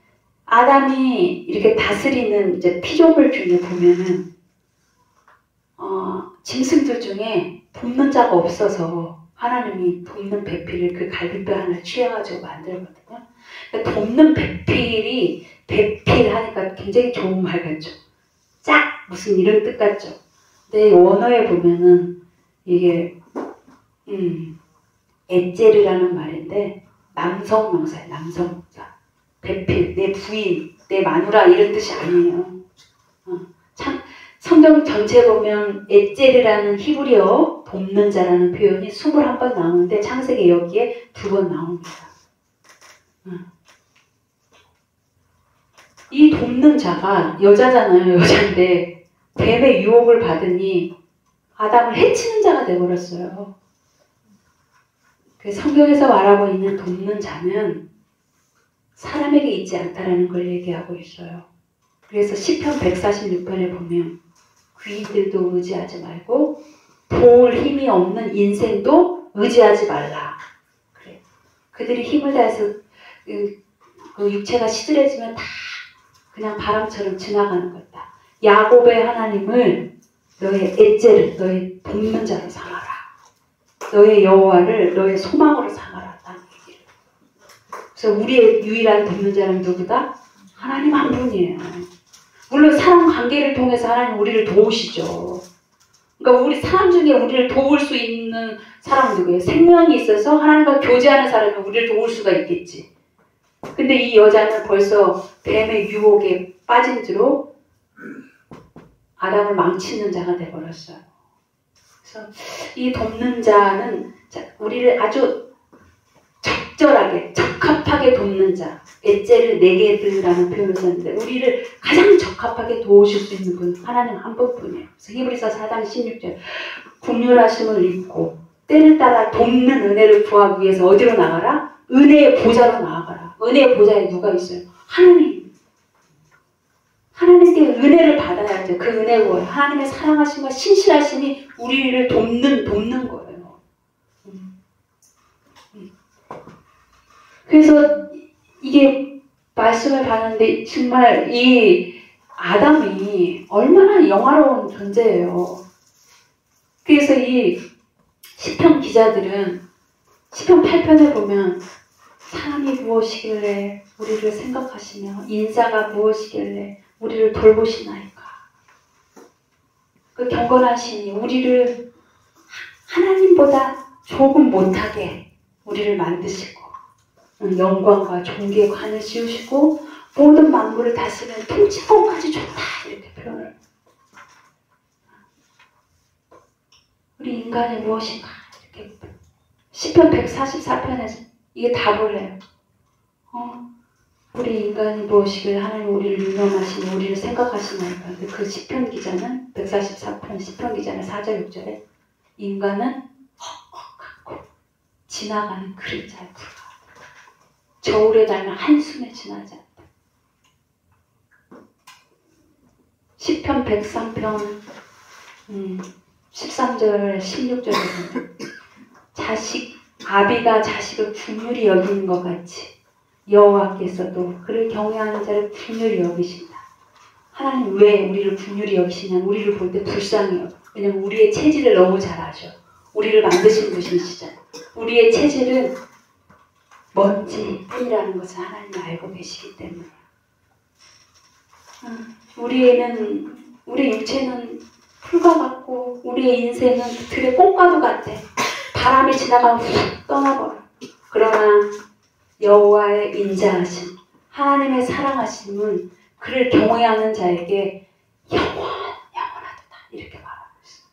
아담이 이렇게 다스리는 이제 피조물 중에 보면은 짐승들 중에 돕는 자가 없어서 하나님이 돕는 배필을 그 갈비뼈 하나를 취해가지고 만들거든요. 그러니까 돕는 배필이 배필 하니까 굉장히 좋은 말 같죠. 짝 무슨 이런 뜻 같죠. 근데 원어에 보면은 이게 에제르라는 말인데 남성 명사예요. 남성 명사. 배필, 내 부인, 내 마누라 이런 뜻이 아니에요. 참 성경 전체에 보면 에제르라는 히브리어 돕는 자라는 표현이 21번 나오는데 창세기 여기에 2번 나옵니다. 이 돕는 자가 여자잖아요. 여자인데 뱀의 유혹을 받으니 아담을 해치는 자가 되어버렸어요. 성경에서 말하고 있는 돕는 자는 사람에게 있지 않다라는 걸 얘기하고 있어요. 그래서 시편 146편에 보면 귀인들도 의지하지 말고 도울 힘이 없는 인생도 의지하지 말라. 그래. 그들이 힘을 다해서 그 육체가 시들해지면 다 그냥 바람처럼 지나가는 거다. 야곱의 하나님을 너의 에제르, 너의 돕는 자로 삼아라. 너의 여호와를 너의 소망으로 삼아라. 라는 얘기를. 그래서 우리의 유일한 돕는 자는 누구다? 하나님 한 분이에요. 물론 사람 관계를 통해서 하나님 우리를 도우시죠. 그러니까 우리 사람 중에 우리를 도울 수 있는 사람은 누구예요? 생명이 있어서 하나님과 교제하는 사람이 우리를 도울 수가 있겠지. 근데 이 여자는 벌써 뱀의 유혹에 빠진 뒤로 아담을 망치는 자가 되어버렸어요. 그래서 이 돕는 자는 우리를 아주 적절하게, 적합하게 돕는 자, 에제르 네게드라는 표현을 썼는데 우리를 가장 적합하게 도우실 수 있는 분 하나님 한 분뿐이에요. 그래서 히브리서 4장 16절 긍휼하심을 입고 때를 따라 돕는 은혜를 구하기 위해서 어디로 나가라? 은혜의 보좌로 나아가라. 은혜의 보좌에 누가 있어요? 하나님. 하나님께 은혜를 받아야죠. 그 은혜가 뭐예요? 하나님의 사랑하심과 신실하심이 우리를 돕는 거예요. 그래서 이게 말씀을 봤는데 정말 이 아담이 얼마나 영화로운 존재예요. 그래서 이 시편 기자들은 시편 8편에 보면 사람이 무엇이길래 우리를 생각하시며 인자가 무엇이길래 우리를 돌보시나이까. 그 경건하시니 우리를 하나님보다 조금 못하게 우리를 만드시고 영광과 존귀의 관을 씌우시고 모든 만물을 다스리는 통치권까지 줬다. 이렇게 표현을. 우리 인간이 무엇인가 이렇게 시편 144편에서 이게 답을 해요. 우리 인간이 무엇이길 하나님 우리를 유념하시니 우리를 생각하시나이까. 근데 그 시편 기자는 144편 시편 기자는 4절 6절에 인간은 헉헉하고 지나가는 그림자에 불과하다. 저울에 달면 한숨에 지나지 않다. 시편 103편 13절 16절에 보면 아비가 자식을 긍휼히 여기는 것 같이 여호와께서도 그를 경외하는 자를 긍휼히 여기신다. 하나님 왜 우리를 긍휼히 여기시냐면 우리를 볼 때 불쌍해요. 왜냐면 우리의 체질을 너무 잘 아셔. 우리를 만드신 분이시잖아요. 우리의 체질은 먼지 뿐이라는 것을 하나님이 알고 계시기 때문에 우리 육체는 풀과 같고 우리의 인생은 들의 꽃과도 같아. 바람이 지나가면 훅 떠나버려. 그러나 여호와의 인자하심, 하나님의 사랑하심은 그를 경외하는 자에게 영원하도다. 이렇게 말하고 있어.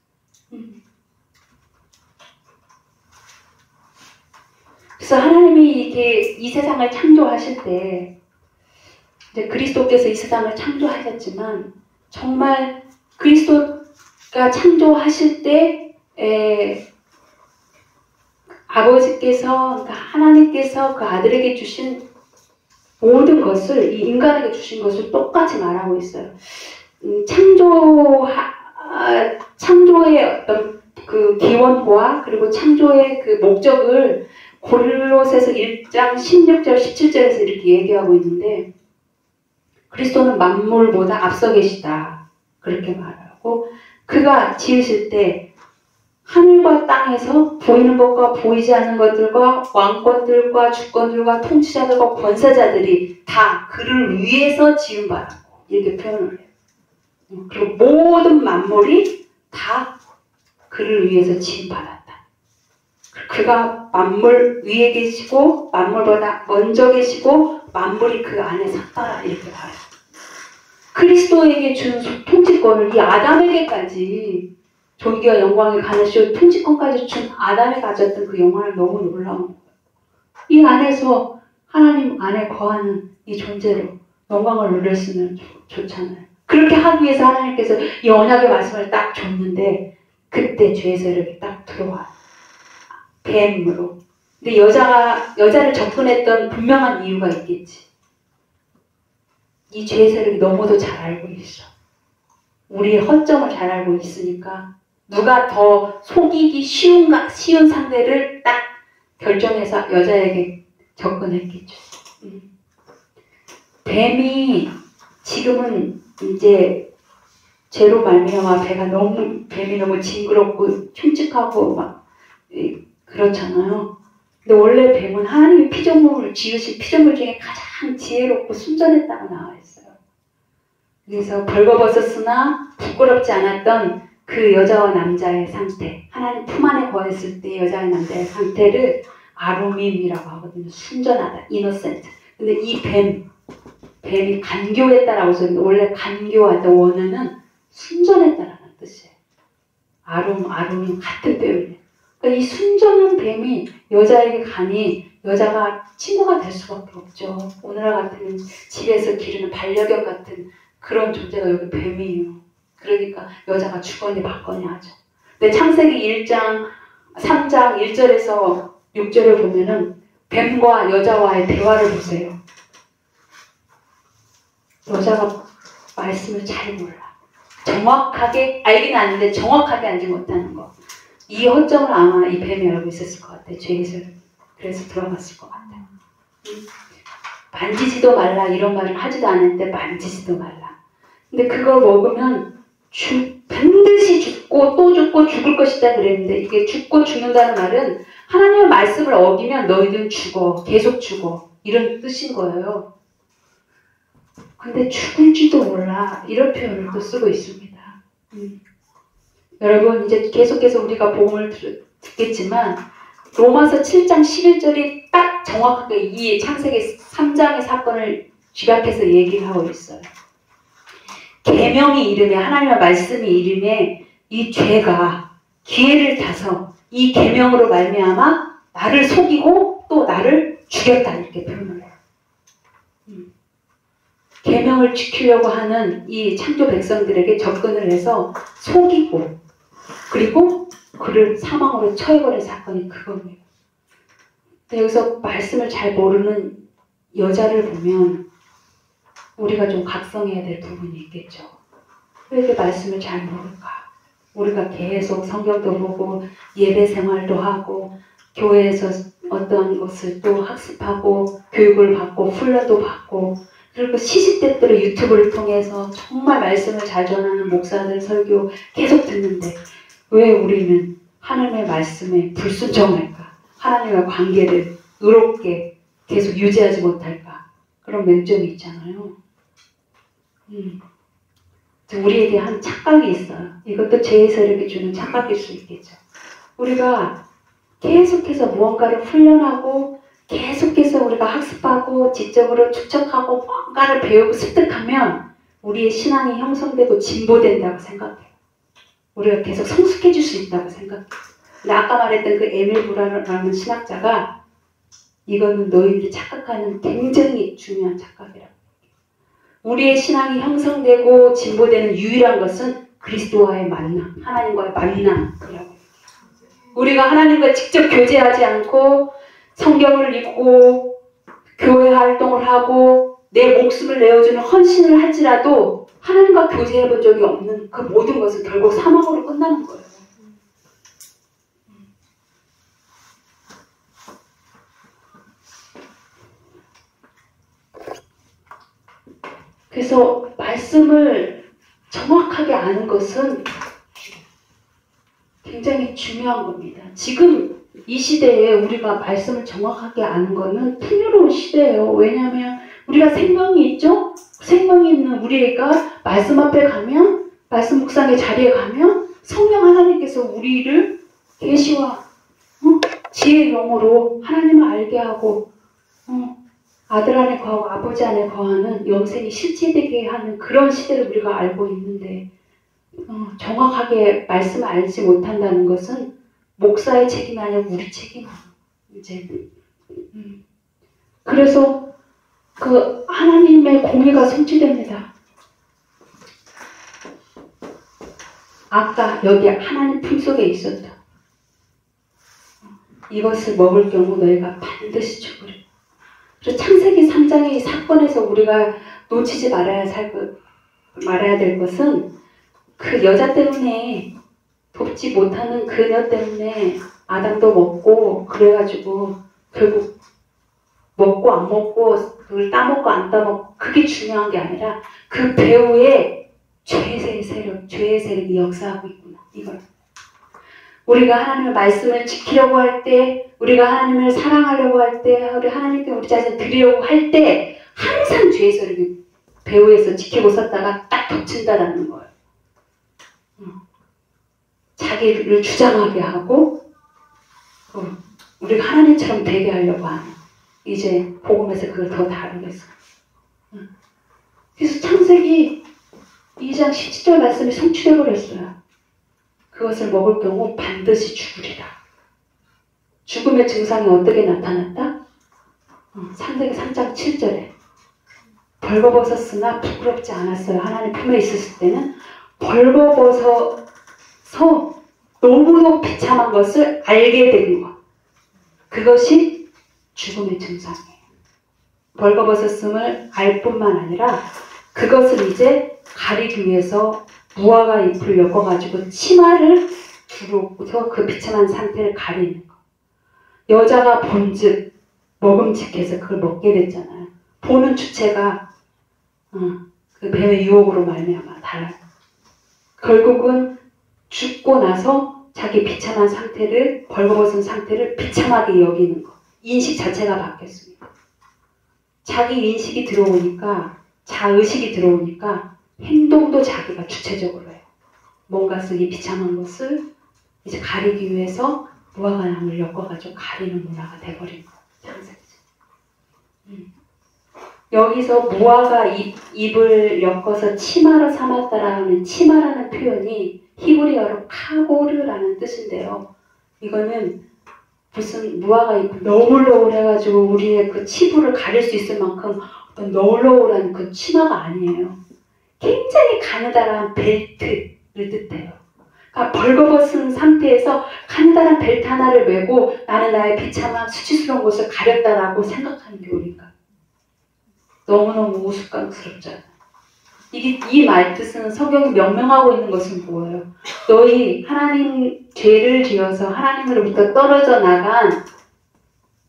그래서 하나님이 이렇게 이 세상을 창조하실 때 이제 그리스도께서 이 세상을 창조하셨지만 정말 그리스도가 창조하실 때 아버지께서, 그러니까 하나님께서 그 아들에게 주신 모든 것을, 이 인간에게 주신 것을 똑같이 말하고 있어요. 창조의 어떤 그 기원과 그리고 창조의 그 목적을 고린도서에서 1장 16절 17절에서 이렇게 얘기하고 있는데, 그리스도는 만물보다 앞서 계시다 그렇게 말하고, 그가 지으실 때 하늘과 땅에서 보이는 것과 보이지 않는 것들과 왕권들과 주권들과 통치자들과 권세자들이 다 그를 위해서 지은 바라고 이렇게 표현을 해요. 그리고 모든 만물이 다 그를 위해서 지은 바다. 그가 만물 위에 계시고 만물보다 먼저 계시고 만물이 그 안에 섰다 이렇게 말해요. 그리스도에게 준 통치권을 이 아담에게까지 존귀와 영광을 가르치고 통치권까지 준 아담이 가졌던 그 영광을 너무 놀라운 거예요. 이 안에서 하나님 안에 거하는 이 존재로 영광을 누렸으면 좋잖아요. 그렇게 하기 위해서 하나님께서 이 언약의 말씀을 딱 줬는데 그때 죄의 세력이 딱 들어와요. 뱀으로. 근데 여자를 접근했던 분명한 이유가 있겠지. 이 죄의 세력이 너무도 잘 알고 있어. 우리의 허점을 잘 알고 있으니까 누가 더 속이기 쉬운 상대를 딱 결정해서 여자에게 접근했겠죠. 뱀이 지금은 이제 죄로 말미암아 뱀이 너무 징그럽고 흉측하고 막 그렇잖아요. 근데 원래 뱀은 하나님의 피조물을 지으신 피조물 중에 가장 지혜롭고 순전했다고 나와 있어요. 그래서 벌거벗었으나 부끄럽지 않았던 그 여자와 남자의 상태, 하나님 품 안에 거했을 때 여자와 남자의 상태를 아루밈이라고 하거든요. 순전하다, 이노센트. 근데 이 뱀이 간교했다라고 써있는데 원래 간교하다 원어는 순전했다라는 뜻이에요. 아룸 같은 표현이에요. 그러니까 이 순전한 뱀이 여자에게 가니 여자가 친구가 될 수밖에 없죠. 오늘날 같으면 집에서 기르는 반려견 같은 그런 존재가 여기 뱀이에요. 그러니까 여자가 주거니 받거니 하죠. 근데 창세기 1장 3장 1절에서 6절을 보면은 뱀과 여자와의 대화를 보세요. 여자가 말씀을 잘 몰라. 정확하게 알긴 아는데 정확하게 알지 못하는 거. 이 허점을 아마 이 뱀이 알고 있었을 것 같아요. 죄에서. 그래서 들어갔을 것 같아요. 만지지도 말라 이런 말을 하지도 않았는데 만지지도 말라. 근데 그걸 먹으면 반드시 죽고 또 죽고 죽을 것이다 그랬는데 이게 죽고 죽는다는 말은 하나님의 말씀을 어기면 너희들은 죽어. 계속 죽어. 이런 뜻인 거예요. 근데 죽을지도 몰라. 이런 표현을 또 쓰고 있습니다. 여러분 이제 계속해서 우리가 복음을 듣겠지만 로마서 7장 11절이 딱 정확하게 이 창세기 3장의 사건을 집약해서 얘기를 하고 있어요. 계명이 이름에 하나님의 말씀이 이름에 이 죄가 기회를 타서 이 계명으로 말미암아 나를 속이고 또 나를 죽였다 이렇게 표현을 해요. 계명을 지키려고 하는 이 창조 백성들에게 접근을 해서 속이고 그리고 그를 사망으로 처해버린 사건이 그겁니다. 여기서 말씀을 잘 모르는 여자를 보면 우리가 좀 각성해야 될 부분이 있겠죠. 왜 이렇게 말씀을 잘 모를까? 우리가 계속 성경도 보고 예배 생활도 하고 교회에서 어떤 것을 또 학습하고 교육을 받고 훈련도 받고 그리고 시시때때로 유튜브를 통해서 정말 말씀을 잘 전하는 목사들 설교 계속 듣는데 왜 우리는 하나님의 말씀에 불순종할까? 하나님과 관계를 의롭게 계속 유지하지 못할까? 그런 맹점이 있잖아요. 우리에게 한 착각이 있어요. 이것도 죄의 세력이 주는 착각일 수 있겠죠. 우리가 계속해서 무언가를 훈련하고 계속해서 우리가 학습하고 지적으로 축적하고 뭔가를 배우고 습득하면 우리의 신앙이 형성되고 진보된다고 생각해요. 우리가 계속 성숙해질 수 있다고 생각해요. 근데 아까 말했던 그 에밀 브라라는 신학자가 이거는 너희들이 착각하는 굉장히 중요한 착각이라고. 우리의 신앙이 형성되고 진보되는 유일한 것은 그리스도와의 만남, 하나님과의 만남이라고. 우리가 하나님과 직접 교제하지 않고 성경을 읽고 교회 활동을 하고 내 목숨을 내어주는 헌신을 할지라도 하나님과 교제해 본 적이 없는 그 모든 것은 결국 사망으로 끝나는 거예요. 그래서 말씀을 정확하게 아는 것은 굉장히 중요한 겁니다. 지금 이 시대에 우리가 말씀을 정확하게 아는 거는 풍요로운 시대예요. 왜냐하면 우리가 생명이 있죠? 생명이 있는 우리가 말씀 앞에 가면, 말씀 묵상의 자리에 가면 성령 하나님께서 우리를 계시와 지혜의 영으로 하나님을 알게 하고 아들 안에 거하고 아버지 안에 거하는 영생이 실체되게 하는 그런 시대를 우리가 알고 있는데 정확하게 말씀을 알지 못한다는 것은 목사의 책임이 아니라 우리 책임이에요. 이제 그래서 그 하나님의 공의가 성취됩니다. 아까 여기 하나님 품속에 있었다. 이것을 먹을 경우 너희가 반드시 죽으리라. 그래서 창세기 3장의 사건에서 우리가 놓치지 말아야 될 것은 그 여자 때문에 돕지 못하는 그녀 때문에 아담도 먹고 그래가지고 결국 먹고 안 먹고 그걸 따먹고 안 따먹고 그게 중요한 게 아니라 그 배후에 죄의 세력이 역사하고 있구나. 이걸 우리가 하나님의 말씀을 지키려고 할 때, 우리가 하나님을 사랑하려고 할 때, 우리 하나님께 우리 자신 드리려고 할 때 항상 죄의 세력이 배후에서 지키고 섰다가 딱 덮친다라는 거예요. 자기를 주장하게 하고 우리가 하나님처럼 되게 하려고 하는 이제 복음에서 그걸 더 다루겠어. 그래서 창세기 2장 17절 말씀이 성취되어 버렸어요. 그것을 먹을 경우 반드시 죽으리라. 죽음의 증상이 어떻게 나타났다? 창세기 3장 7절에 벌거벗었으나 부끄럽지 않았어요. 하나님 품에 있었을 때는 벌거벗어서 너무도 비참한 것을 알게 된 것. 그것이 죽음의 증상이에요. 벌거벗었음을 알 뿐만 아니라 그것을 이제 가리기 위해서 무화과 잎을 엮어가지고 치마를 두르고서 그 비참한 상태를 가리는 거. 여자가 본즉 먹음직해서 그걸 먹게 됐잖아요. 보는 주체가 그 뱀의 유혹으로 말미암아 달라요. 결국은 죽고 나서 자기 비참한 상태를, 벌거벗은 상태를 비참하게 여기는 거. 인식 자체가 바뀌었습니다. 자기 인식이 들어오니까, 자의식이 들어오니까 행동도 자기가 주체적으로 해요. 뭔가 이 비참한 것을 이제 가리기 위해서 무화과나무를 엮어가지고 가리는 문화가 돼버린 거예요. 여기서 무화과 잎을 엮어서 치마로 삼았다라는 치마라는 표현이 히브리어로 카고르라는 뜻인데요. 이거는 무슨 무화과 잎 너울너울해가지고 우리의 그 치부를 가릴 수 있을 만큼 어떤 너울너울한 그 치마가 아니에요. 굉장히 가느다란 벨트를 뜻해요. 그러니까 벌거벗은 상태에서 가느다란 벨트 하나를 메고 나는 나의 비참한 수치스러운 것을 가렸다라고 생각하는 게 우리가 너무너무 우스꽝스럽잖아요. 이 말뜻은 성경이 명명하고 있는 것은 뭐예요? 너희 하나님 죄를 지어서 하나님으로부터 떨어져 나간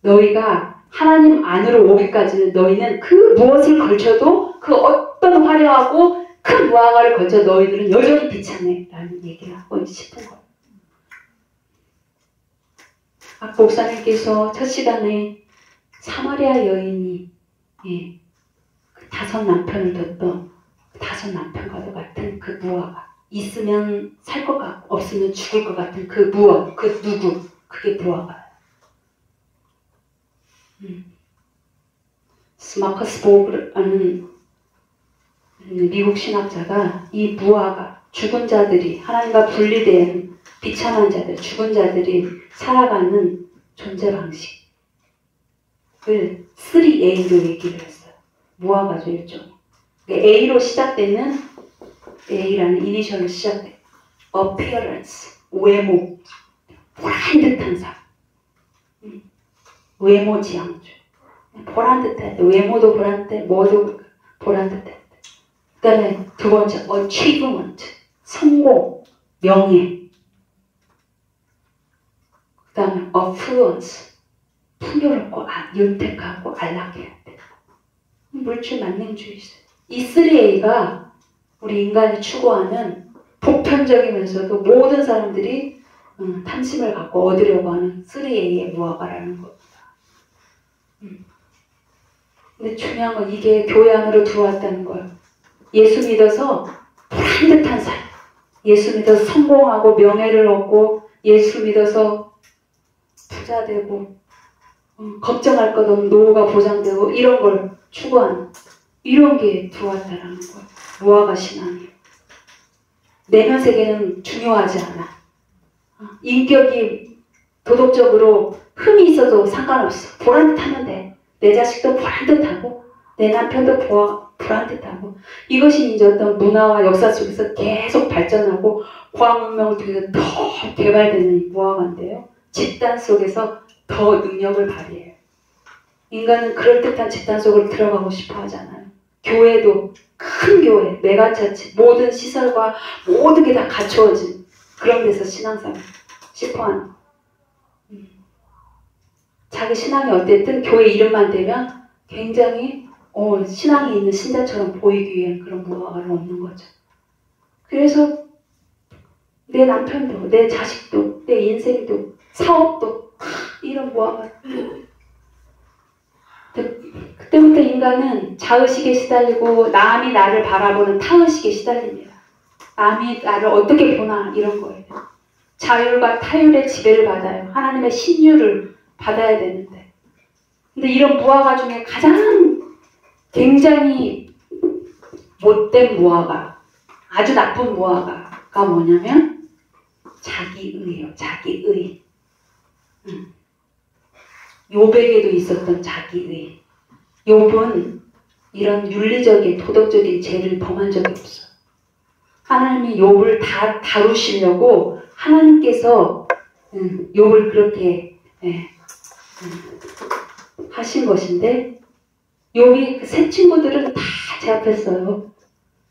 너희가 하나님 안으로 오기까지는 너희는 그 무엇을 걸쳐도 그 어떤 화려하고 큰 무화과를 걸쳐 너희들은 여전히 비참해 라는 얘기를 하고 싶은 거예요. 박 목사님께서 첫 시간에 사마리아 여인이 그 5 남편을 뒀던 5 남편과도 같은 그 무화과, 있으면 살 것 같고 없으면 죽을 것 같은 그 무엇, 그 누구, 그게 무화과예요. 스마커스 보그라는 미국 신학자가 이 무화과, 죽은 자들이 하나님과 분리된 비참한 자들, 죽은 자들이 살아가는 존재 방식을 3A로 얘기를 했어요. 무화과죠, 일종. A로 시작되는 A라는 이니셜로 시작돼요. appearance, 외모, 보란듯한 사람. 외모지향주. 보란듯해. 외모도 보란듯해. 뭐도 보란듯해. 그 다음에 두 번째, achievement. 성공, 명예. 그 다음에 affluence. 풍요롭고 윤택하고 안락해야 돼. 물질 만능주의. 이 3A가 우리 인간이 추구하는 보편적이면서도 모든 사람들이 탐심을 갖고 얻으려고 하는 3A의 무화과라는 겁니다. 근데 중요한 건 이게 교회 안으로 들어왔다는 거예요. 예수 믿어서 보란듯한 삶, 예수 믿어서 성공하고 명예를 얻고, 예수 믿어서 부자 되고, 걱정할 것 없는 노후가 보장되고, 이런 걸 추구하는, 이런 게 들어왔다는 거예요. 무화과 신앙이에요. 내면 세계는 중요하지 않아. 인격이 도덕적으로 흠이 있어도 상관없어. 보란듯하면 돼. 내 자식도 보란듯하고 내 남편도 보란듯하고. 이것이 이제 어떤 문화와 역사 속에서 계속 발전하고 과학문명을 통해서 더 개발되는 무화과인데요. 집단 속에서 더 능력을 발휘해요. 인간은 그럴듯한 집단 속으로 들어가고 싶어 하잖아요. 교회도 큰 교회, 메가처치, 모든 시설과 모든 게 다 갖추어진 그런 데서 신앙생활 싶어하는. 자기 신앙이 어쨌든 교회 이름만 되면 굉장히 신앙이 있는 신자처럼 보이기 위한 그런 무화과를 얻는 거죠. 그래서 내 남편도, 내 자식도, 내 인생도, 사업도 이런 무화과. 그때부터 인간은 자의식에 시달리고 남이 나를 바라보는 타의식에 시달립니다. 남이 나를 어떻게 보나 이런 거예요. 자율과 타율의 지배를 받아요. 하나님의 신유를 받아야 되는데. 근데 이런 무화과 중에 가장 굉장히 못된 무화과, 아주 나쁜 무화과가 뭐냐면 자기의예요. 자기의. 욥에게도 있었던 자기의. 욥은 이런 윤리적인 도덕적인 죄를 범한 적이 없어. 하나님이 욥을 다 다루시려고 하나님께서 욥을 그렇게 하신 것인데, 욥이 그 세 친구들은 다 제압했어요.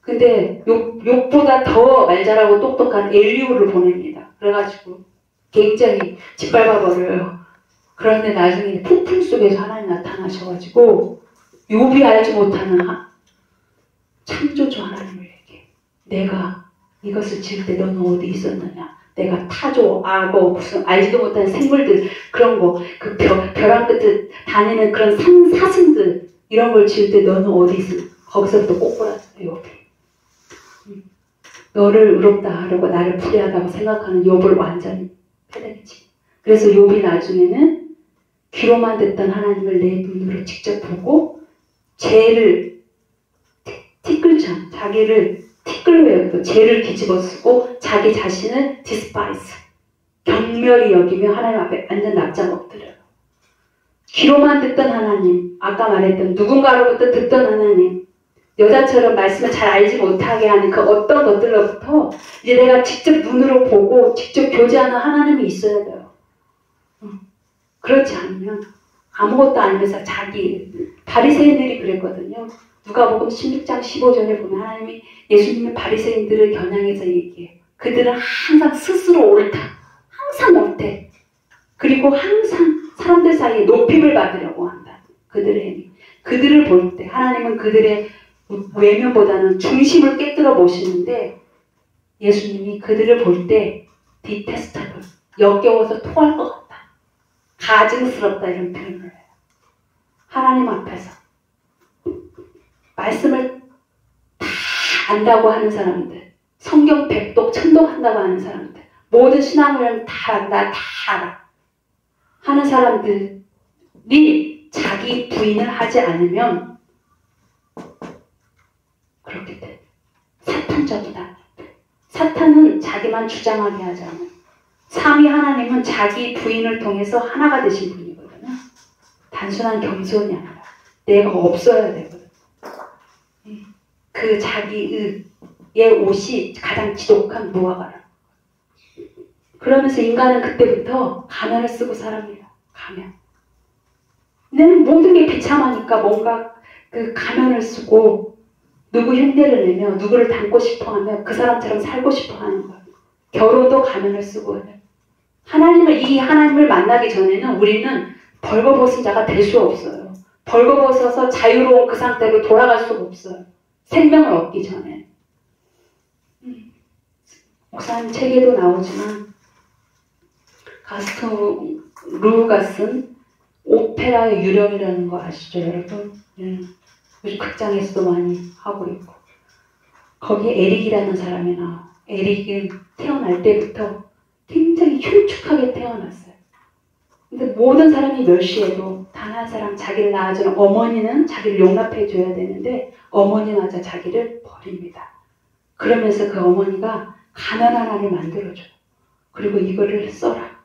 근데 욥보다 더 말 잘하고 똑똑한 엘리후를 보냅니다. 그래가지고 굉장히 짓밟아버려요. 그런데 나중에 폭풍 속에서 하나님 나타나셔가지고 욥이 알지 못하는 창조주 하나님을 얘기해. 내가 이것을 지을 때 너는 어디 있었느냐? 내가 타조, 악어, 무슨 알지도 못하는 생물들, 그런 거, 그 벼랑 끝에 다니는 그런 사슴들, 이런 걸 지을 때 너는 어디 있어? 거기서부터 꼬꾸라져요, 욥이. 너를 의롭다 하려고 나를 불의하다고 생각하는 욥을 완전히 패대기지. 그래서 욥이 나중에는 귀로만 듣던 하나님을 내 눈으로 직접 보고 죄를 티끌처럼 자기를 티끌로 여기고 죄를 뒤집어쓰고 자기 자신을 despise, 경멸히 여기며 하나님 앞에 완전 납작 엎드려요. 귀로만 듣던 하나님, 아까 말했던 누군가로부터 듣던 하나님, 여자처럼 말씀을 잘 알지 못하게 하는 그 어떤 것들로부터 이제 내가 직접 눈으로 보고 직접 교제하는 하나님이 있어야 돼요. 그렇지 않으면 아무것도 알면서 자기, 바리새인들이 그랬거든요. 누가복음 16장 15절에 보면 하나님이 예수님의 바리새인들을 겨냥해서 얘기해요. 그들은 항상 스스로 옳다. 항상 옳대. 그리고 항상 사람들 사이에 높임을 받으려고 한다. 그들의 힘이. 그들을 볼 때 하나님은 그들의 외면보다는 중심을 깨뜨려 보시는데, 예수님이 그들을 볼 때 detestable, 역겨워서 토할 것 같다. 가증스럽다, 이런 표현을 해요. 하나님 앞에서 말씀을 다 안다고 하는 사람들, 성경 백독, 천독한다고 하는 사람들, 모든 신앙을 다 안다, 다 알아 하는 사람들이 자기 부인을 하지 않으면 그렇게 돼. 사탄적이다. 사탄은 자기만 주장하게 하지 않아요. 삼위 하나님은 자기 부인을 통해서 하나가 되신 분이거든요. 단순한 겸손이 아니라 내가 없어야 되거든요. 그 자기의 옷이 가장 지독한 무화과라. 그러면서 인간은 그때부터 가면을 쓰고 살합니다. 가면. 내는 모든 게 비참하니까 뭔가 그 가면을 쓰고 누구 흉내를 내며 누구를 닮고 싶어 하며 그 사람처럼 살고 싶어 하는 거예요. 결혼도 가면을 쓰고 해요. 이 하나님을 만나기 전에는 우리는 벌거벗은 자가 될 수 없어요. 벌거벗어서 자유로운 그 상태로 돌아갈 수가 없어요. 생명을 얻기 전에. 목사님 책에도 나오지만 가스토 루가 쓴 오페라의 유령이라는 거 아시죠, 여러분? 요즘 극장에서도 많이 하고 있고. 거기에 에릭이라는 사람이 나와요. 에릭은 태어날 때부터 굉장히 흉측하게 태어났어요. 근데 모든 사람이 멸시해도 단 한 사람 자기를 낳아주는 어머니는 자기를 용납해줘야 되는데 어머니마저 자기를 버립니다. 그러면서 그 어머니가 가면 하나를 만들어줘요. 그리고 이거를 써라.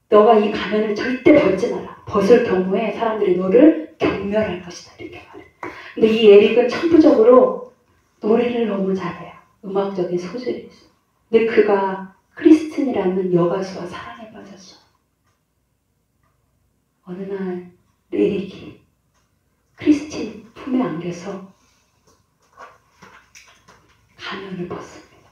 너가 이 가면을 절대 벗지 마라. 벗을 경우에 사람들이 너를 경멸할 것이다. 이렇게 말해요. 근데 이 에릭은 천부적으로 노래를 너무 잘해요. 음악적인 소질이 있어. 근데 그가 크리스틴이라는 여가수와 사랑에 빠졌어. 어느 날 에릭이 크리스틴 품에 안겨서 가면을 벗습니다.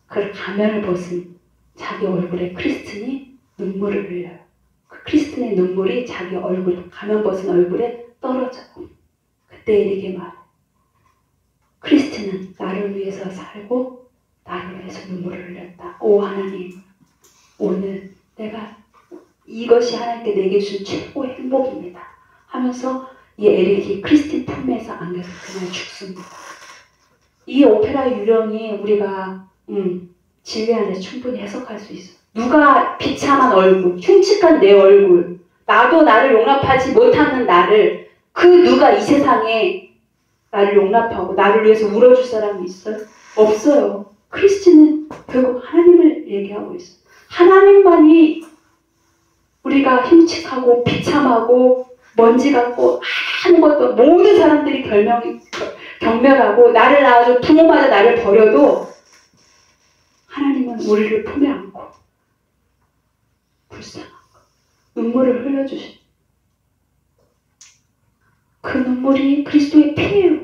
그 가면을 벗은 자기 얼굴에 크리스틴이 눈물을 흘려요. 그 크리스틴의 눈물이 자기 얼굴, 가면 벗은 얼굴에 떨어져요. 그때 에릭이 말해. 크리스틴은 나를 위해서 살고 나를 위해서 눈물을 흘렸다. 오 하나님, 오늘 내가 이것이 하나님께 내게 준 최고의 행복입니다. 하면서 이 에릭이 크리스틴 품에서 안겨서 그날 죽습니다. 이 오페라 유령이 우리가 진리 안에서 충분히 해석할 수 있어요. 누가 비참한 얼굴, 흉측한 내 얼굴, 나도 나를 용납하지 못하는 나를 그 누가 이 세상에 나를 용납하고 나를 위해서 울어줄 사람이 있어요? 없어요. 크리스틴은 결국 하나님을 얘기하고 있어요. 하나님만이 우리가 흉측하고 비참하고 먼지 같고 아무것도 모든 사람들이 경멸하고 나를 낳아줘 부모마저 나를 버려도 하나님은 우리를 품에 안고 불쌍하고 눈물을 흘려주신 그 눈물이 그리스도의 피예요.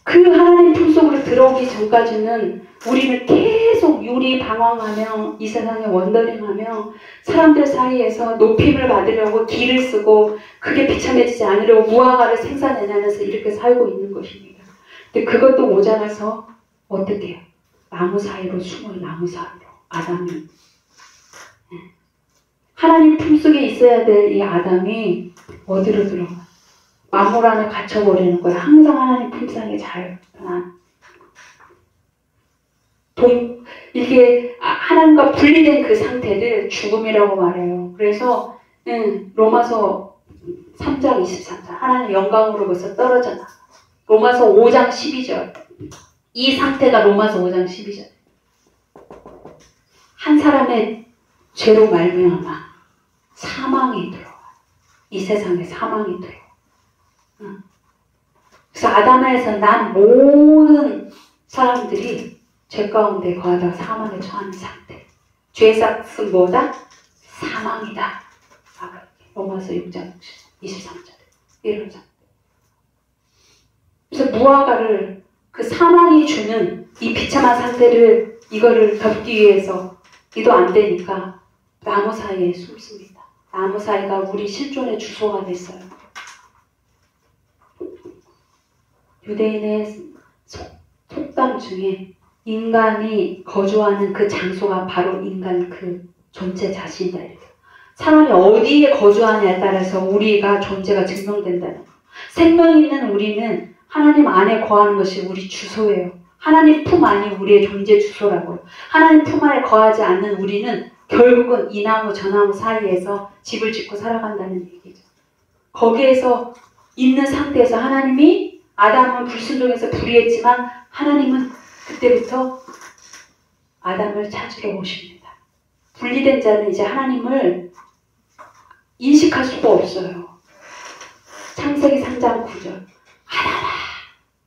그 하나님 품속으로 들어오기 전까지는 우리는 계속 유리방황하며 이 세상에 원더링하며 사람들 사이에서 높임을 받으려고 기를 쓰고 그게 비참해지지 않으려고 무화과를 생산해내면서 이렇게 살고 있는 것입니다. 근데 그것도 모자라서 어떻게 해요? 나무 사이로 숨어요. 나무 사이로. 아담이. 하나님 품속에 있어야 될 이 아담이 어디로 들어가? 마물 안에 갇혀버리는 거예요. 항상 하나님 품상에 잘 이게 하나님과 분리된 그 상태를 죽음이라고 말해요. 그래서 로마서 3장 23절 하나님 영광으로부터 떨어져 나가. 로마서 5장 12절 이 상태가 로마서 5장 12절 한 사람의 죄로 말미암아 사망이 들어와. 이 세상에 사망이 들어와. 그래서 아담에서 난 모든 사람들이 죄 가운데 거하다가 사망에 처하는 상태. 죄의 삭은 뭐다? 사망이다. 로마서 6장 23절에 이런 상태. 그래서 무화과를 그 사망이 주는 이 비참한 상태를 이거를 덮기 위해서 이도 안 되니까 나무 사이에 숨습니다. 나무 사이가 우리 실존의 주소가 됐어요. 유대인의 속담 중에 인간이 거주하는 그 장소가 바로 인간 그 존재 자신이다. 사람이 어디에 거주하냐에 따라서 우리가 존재가 증명된다는 거예요. 생명 있는 우리는 하나님 안에 거하는 것이 우리 주소예요. 하나님 품 안이 우리의 존재 주소라고요. 하나님 품 안에 거하지 않는 우리는 결국은 이 나무 저 나무 사이에서 집을 짓고 살아간다는 얘기죠. 거기에서 있는 상태에서 하나님이 아담은 불순종해서 불의했지만 하나님은 그때부터 아담을 찾으러 오십니다. 분리된 자는 이제 하나님을 인식할 수가 없어요. 창세기 3장 9절 아담아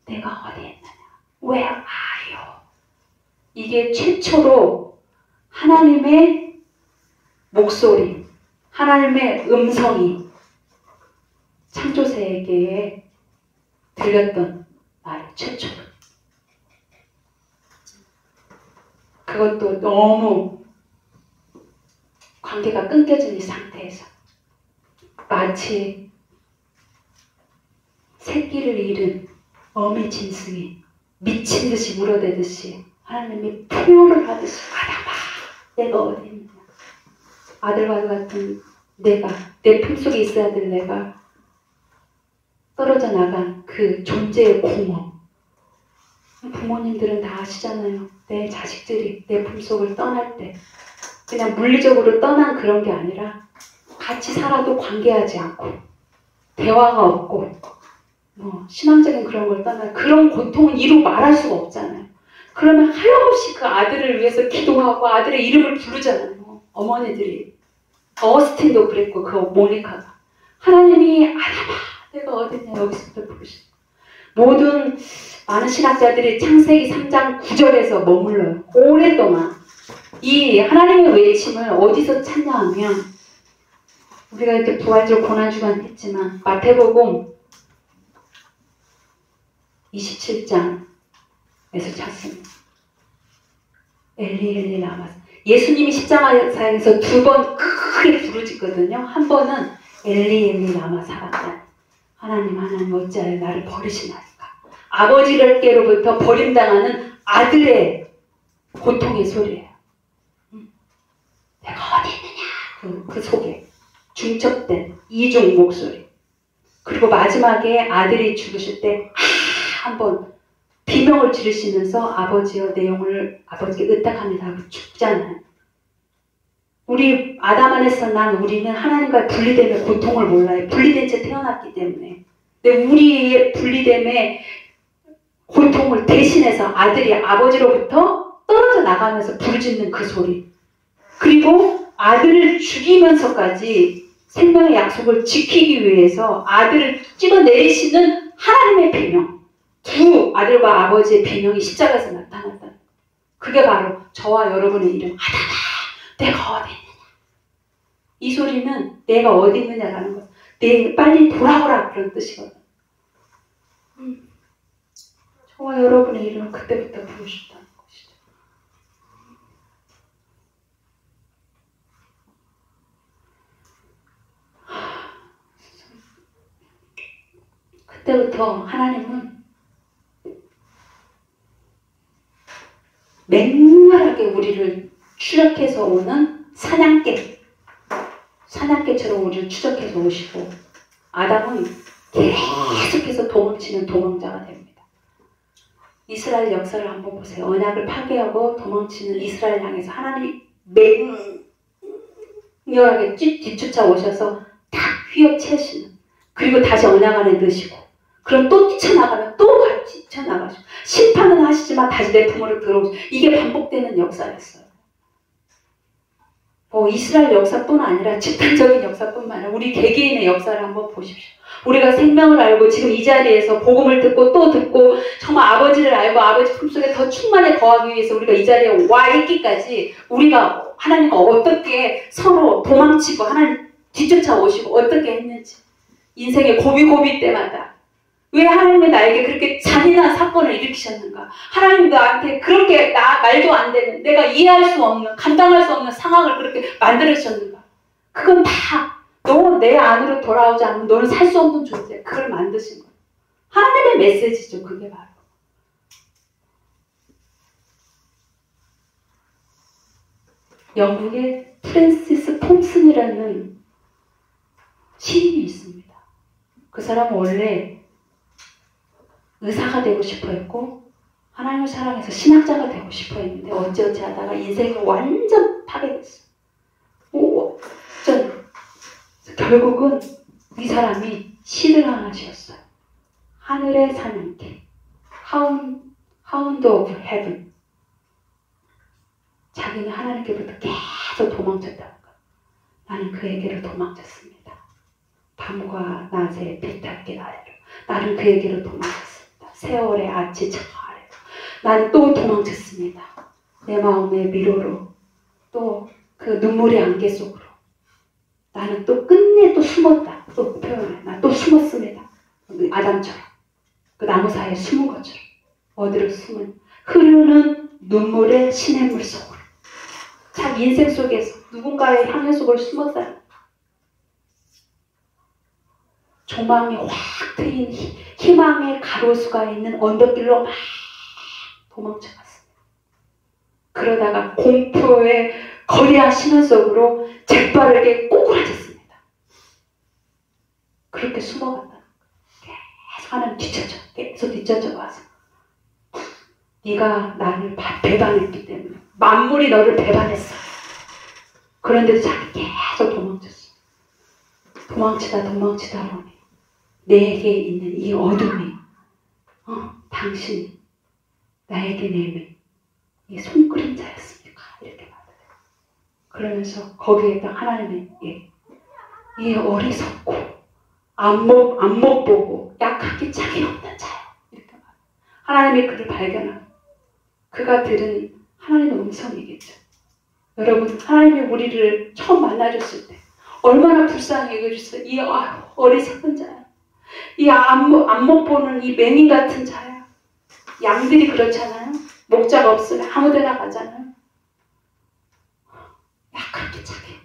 내가 어디 있느냐? Where are you? 이게 최초로 하나님의 목소리, 하나님의 음성이 창조세계에 들렸던 날, 최초로. 그것도 너무 관계가 끊겨진 이 상태에서 마치 새끼를 잃은 어미 짐승이 미친 듯이 물어대듯이 하나님이 표현을 하듯이 아담아 내가 어디 있느냐. 아들과 같은 내가 내 품속에 있어야 될 내가 떨어져 나간 그 존재의 공허. 부모님들은 다 아시잖아요. 내 자식들이 내 품속을 떠날 때 그냥 물리적으로 떠난 그런 게 아니라 같이 살아도 관계하지 않고 대화가 없고 뭐 신앙적인 그런 걸 떠나 그런 고통은 이루 말할 수가 없잖아요. 그러면 하염없이 그 아들을 위해서 기도하고 아들의 이름을 부르잖아요. 어머니들이. 어스틴도 그랬고 그 모니카가. 하나님이 아담아 내가 어딨냐 여기서부터 부르시고 모든 많은 신학자들이 창세기 3장 9절에서 머물러요. 오랫동안. 이 하나님의 외침을 어디서 찾냐 하면 우리가 이렇게 부활절 고난주간 했지만 마태복음 27장에서 찾습니다. 엘리 엘리 라마. 예수님이 십자가에서 두 번 크게 부르짖거든요. 한 번은 엘리 엘리 라마 사박단. 하나님 하나님 어찌하여 나를 버리시나이까. 아버지께로부터 버림당하는 아들의 고통의 소리예요. 내가 어디 있느냐. 그 속에 중첩된 이중 목소리. 그리고 마지막에 아들이 죽으실 때 한번 비명을 지르시면서 아버지여 내 영혼을 아버지께 의탁합니다 하고 죽잖아요. 우리 아담 안에서 난 우리는 하나님과 분리됨의 고통을 몰라요. 분리된 채 태어났기 때문에. 근데 우리의 분리됨의 고통을 대신해서 아들이 아버지로부터 떨어져 나가면서 부르짖는 그 소리. 그리고 아들을 죽이면서까지 생명의 약속을 지키기 위해서 아들을 찍어내리시는 하나님의 비명. 두 아들과 아버지의 비명이 십자가에서 나타났다. 그게 바로 저와 여러분의 이름. 아담아 내가 어디 있느냐. 이 소리는 내가 어디 있느냐라는 것. 빨리 돌아오라 그런 뜻이거든. 저와 여러분의 이름을 그때부터 부르셨다는 것이죠. 그때부터 하나님은 맹렬하게 우리를 추적해서 오는 사냥개처럼 우리를 추적해서 오시고 아담은 계속해서 도망치는 도망자가 됩니다. 이스라엘 역사를 한번 보세요. 언약을 파괴하고 도망치는 이스라엘 향해서 하나님이 맹렬하게 뒤쫓아 오셔서 다 휘어채시는 그리고 다시 언약 안에 넣으시고 그럼 또 뛰쳐나가면 또 같이 뛰쳐나가시고 심판은 하시지만 다시 내 품으로 들어오시고 이게 반복되는 역사였어요. 이스라엘 역사뿐 아니라 집단적인 역사뿐만 아니라 우리 개개인의 역사를 한번 보십시오. 우리가 생명을 알고 지금 이 자리에서 복음을 듣고 또 듣고 정말 아버지를 알고 아버지 품속에 더 충만히 거하기 위해서 우리가 이 자리에 와 있기까지 우리가 하나님과 어떻게 서로 도망치고 하나님 뒤쫓아 오시고 어떻게 했는지 인생의 고비고비 때마다 왜 하나님이 나에게 그렇게 잔인한 사건을 일으키셨는가? 하나님 나한테 그렇게 말도 안 되는 내가 이해할 수 없는 감당할 수 없는 상황을 그렇게 만들으셨는가? 그건 다 너 내 안으로 돌아오지 않으면 너는 살 수 없는 존재. 그걸 만드신 거예요. 하나님의 메시지죠. 그게 바로. 영국의 프랜시스 톰슨이라는 시인이 있습니다. 그 사람은 원래 의사가 되고 싶어 했고 하나님을 사랑해서 신학자가 되고 싶어 했는데 어찌어찌 하다가 인생이 완전 파괴됐어요. 완전. 결국은 이 사람이 시를 하나 지었어요. 하늘의 사냥개. Hound of Heaven. 자기는 하나님께부터 계속 도망쳤다는 것. 나는 그에게로 도망쳤습니다. 밤과 낮에 비탈길 아래로. 나는 그에게로 도망쳤습니다. 세월의 아치 저 아래로. 나는 또 도망쳤습니다. 내 마음의 미로로, 또 그 눈물의 안개 속으로 나는 또 끝내 또 숨었다. 또 표현해. 나 또 숨었습니다. 아담처럼. 그 나무 사이에 숨은 것처럼. 어디로 숨은? 흐르는 눈물의 시냇물 속으로. 자기 인생 속에서 누군가의 향해 속으로 숨었어요. 조망이 확 트인 희망의 가로수가 있는 언덕길로 막 도망쳐갔습니다. 그러다가 공포의 거대한 시선 속으로 재빠르게 꼬꾸라졌습니다. 그렇게 숨어갔다. 계속 하나님 뒤쳐져. 계속 뒤쳐져 와서 네가 나를 배반했기 때문에 만물이 너를 배반했어. 그런데도 자기 계속 도망쳤어. 도망치다 보니 내게 있는 이 어둠이 당신이 나에게 내민 이 손그림자였습니까? 이렇게 말해요. 그러면서 거기에 딱 하나님의 이 어리석고 안목 보고 약하기 짝이 없는 자요. 이렇게 말해요. 하나님의 그를 발견하고 그가 들은 하나님의 음성이겠죠. 여러분, 하나님이 우리를 처음 만나줬을 때 얼마나 불쌍히 여겨주셨어요. 이 어리석은 자야. 이 안목 보는 이 맹인 같은 자야. 양들이 그렇잖아요. 목자가 없으면 아무데나 가잖아요. 약하게 착해.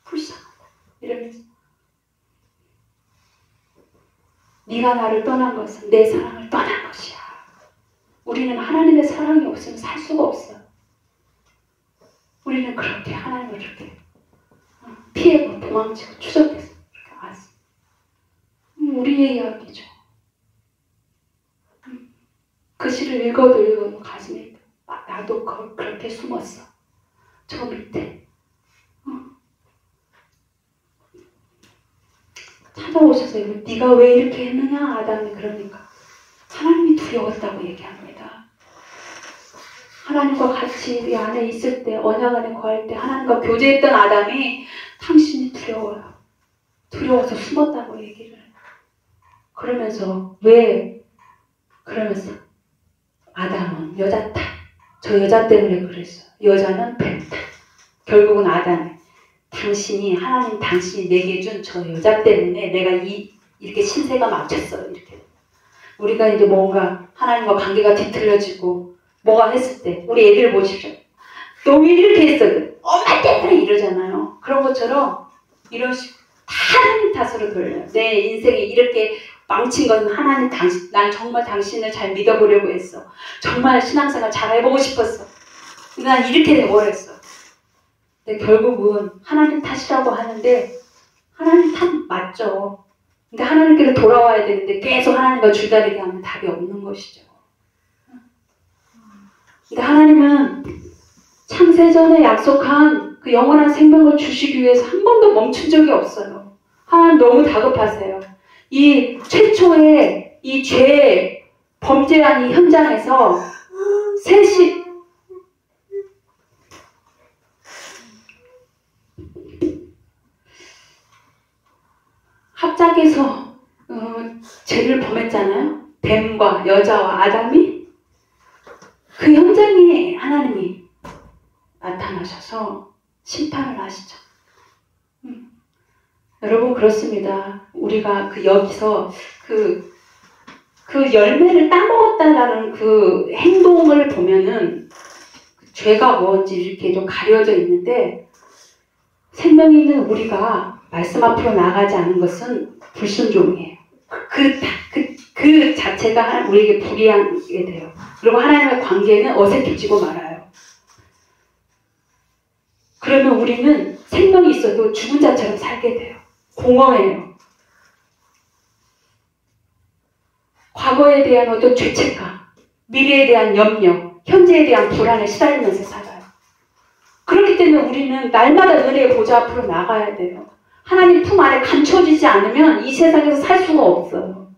불쌍하다. 이러면서 네가 나를 떠난 것은 내 사랑을 떠난 것이야. 우리는 하나님의 사랑이 없으면 살 수가 없어요. 우리는 그렇게 하나님을 그렇게 피해고 도망치고 추적해서 그렇게 왔어요. 우리의 이야기죠. 그 시를 읽어도 가슴이 나도 그렇게 숨었어. 저 밑에. 찾아오셔서 네가 왜 이렇게 했느냐 아담이 그러니까 하나님이 두려웠다고 얘기합니다. 하나님과 같이 이 안에 있을 때 언약 안에 거할 때 하나님과 교제했던 아담이 당신이 두려워요. 두려워서 숨었다고 얘기를 해요. 그러면서 그러면서 아담은 여자 탓. 저 여자 때문에 그랬어요. 여자는 뱀 탓. 결국은 아담이 당신이 내게 준 저 여자 때문에 내가 이렇게 신세가 막혔어요. 이렇게. 우리가 이제 뭔가 하나님과 관계가 뒤틀려지고 뭐가 했을 때 우리 애들 보십시오. 너 왜 이렇게 했어? 엄마 때문에 이러잖아요. 그런 것처럼 이런 식으로 하나님 탓으로 돌려요. 내 인생이 이렇게 망친 건 하나님 난 정말 당신을 잘 믿어보려고 했어. 정말 신앙생활 잘 해보고 싶었어. 난 이렇게 돼버렸어. 근데 결국은 하나님 탓이라고 하는데 하나님 탓 맞죠. 근데 하나님께로 돌아와야 되는데 계속 하나님과 줄다리기 하면 답이 없는 것이죠. 근데 하나님은 창세전에 약속한 그 영원한 생명을 주시기 위해서 한 번도 멈춘 적이 없어요. 하나님 너무 다급하세요. 이 최초의 이 죄 범죄한 이 현장에서 셋이 합작해서 죄를 범했잖아요. 뱀과 여자와 아담이. 그 현장에 하나님이 나타나셔서 심판을 하시죠. 여러분 그렇습니다. 우리가 여기서 그 열매를 따먹었다라는 그 행동을 보면은 죄가 뭔지 이렇게 좀 가려져 있는데 생명이 있는 우리가 말씀 앞으로 나가지 않은 것은 불순종이에요. 그 자체가 우리에게 불이하게 돼요. 그리고 하나님의 관계는 어색해지고 말아요. 그러면 우리는 생명이 있어도 죽은 자처럼 살게 돼요. 공허해요. 과거에 대한 어떤 죄책감, 미래에 대한 염려, 현재에 대한 불안에 시달리면서 살아요. 그렇기 때문에 우리는 날마다 은혜의 보좌 앞으로 나가야 돼요. 하나님 품 안에 감춰지지 않으면 이 세상에서 살 수가 없어요.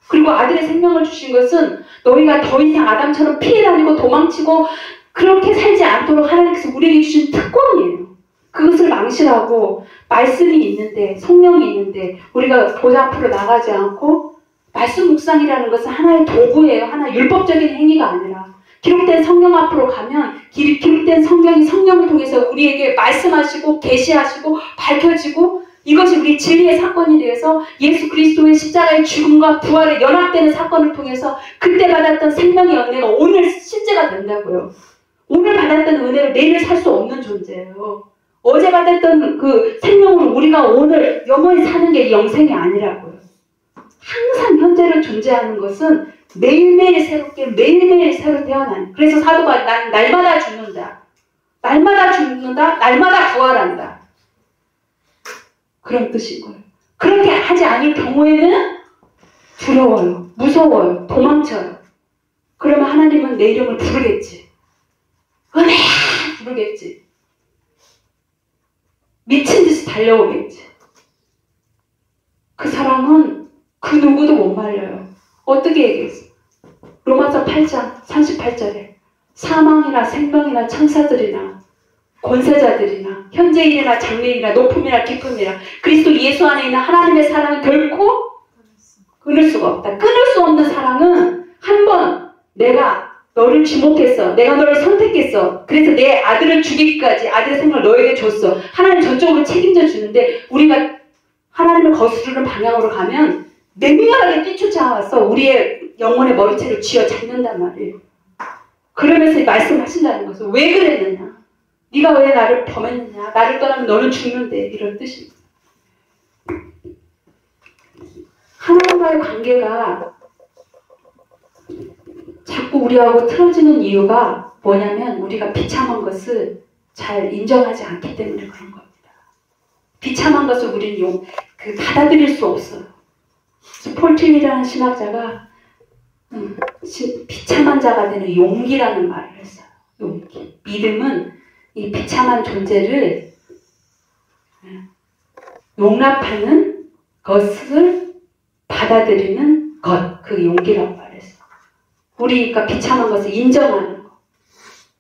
그리고 아들의 생명을 주신 것은 너희가 더 이상 아담처럼 피해 다니고 도망치고 그렇게 살지 않도록 하나님께서 우리에게 주신 특권이에요. 그것을 망실하고 말씀이 있는데 성령이 있는데 우리가 보좌 앞으로 나가지 않고 말씀 묵상이라는 것은 하나의 도구예요. 하나의 율법적인 행위가 아니라 기록된 성경 앞으로 가면 기록된 성경이 성령을 통해서 우리에게 말씀하시고 계시하시고 밝혀지고 이것이 우리 진리의 사건이 되어서 예수 그리스도의 십자가의 죽음과 부활에 연합되는 사건을 통해서 그때 받았던 생명의 은혜가 오늘 실제가 된다고요. 오늘 받았던 은혜를 내일 살 수 없는 존재예요. 어제 받았던 그 생명으로 우리가 오늘 영원히 사는 게 영생이 아니라고요. 항상 현재를 존재하는 것은 매일매일 새롭게 매일매일 새로 태어나는. 그래서 사도 바울이 난 날마다 죽는다. 날마다 죽는다. 날마다 부활한다. 그런 뜻인 거예요. 그렇게 하지 않을 경우에는 두려워요. 무서워요. 도망쳐요. 그러면 하나님은 내 이름을 부르겠지. 은혜야! 부르겠지. 미친 듯이 달려오겠지. 그 사람은 그 누구도 못 말려요. 어떻게 얘기했어? 로마서 8장 38절에 사망이나 생명이나 천사들이나 권세자들이나 현재일이나 장래일이나 높음이나 깊음이나 그리스도 예수 안에 있는 하나님의 사랑은 결코 끊을 수가 없다. 끊을 수 없는 사랑은 한번 내가 너를 지목했어. 내가 너를 선택했어. 그래서 내 아들을 죽이기까지 아들의 생명을 너에게 줬어. 하나님 전적으로 책임져 주는데 우리가 하나님을 거스르는 방향으로 가면 맹렬하게 뛰쳐나와서 우리의 영혼의 머리채를 쥐어잡는단 말이에요. 그러면서 말씀하신다는 것은 왜 그랬느냐? 네가 왜 나를 범했느냐? 나를 떠나면 너는 죽는데 이런 뜻입니다. 하나님과의 관계가 자꾸 우리하고 틀어지는 이유가 뭐냐면 우리가 비참한 것을 잘 인정하지 않기 때문에 그런 겁니다. 비참한 것을 우리는 받아들일 수 없어요. 폴틴이라는 신학자가 비참한 자가 되는 용기라는 말을 했어요. 용기. 믿음은 이 비참한 존재를 용납하는 것을 받아들이는 것, 그 용기라고 말했어요. 우리가 비참한 것을 인정하는 것.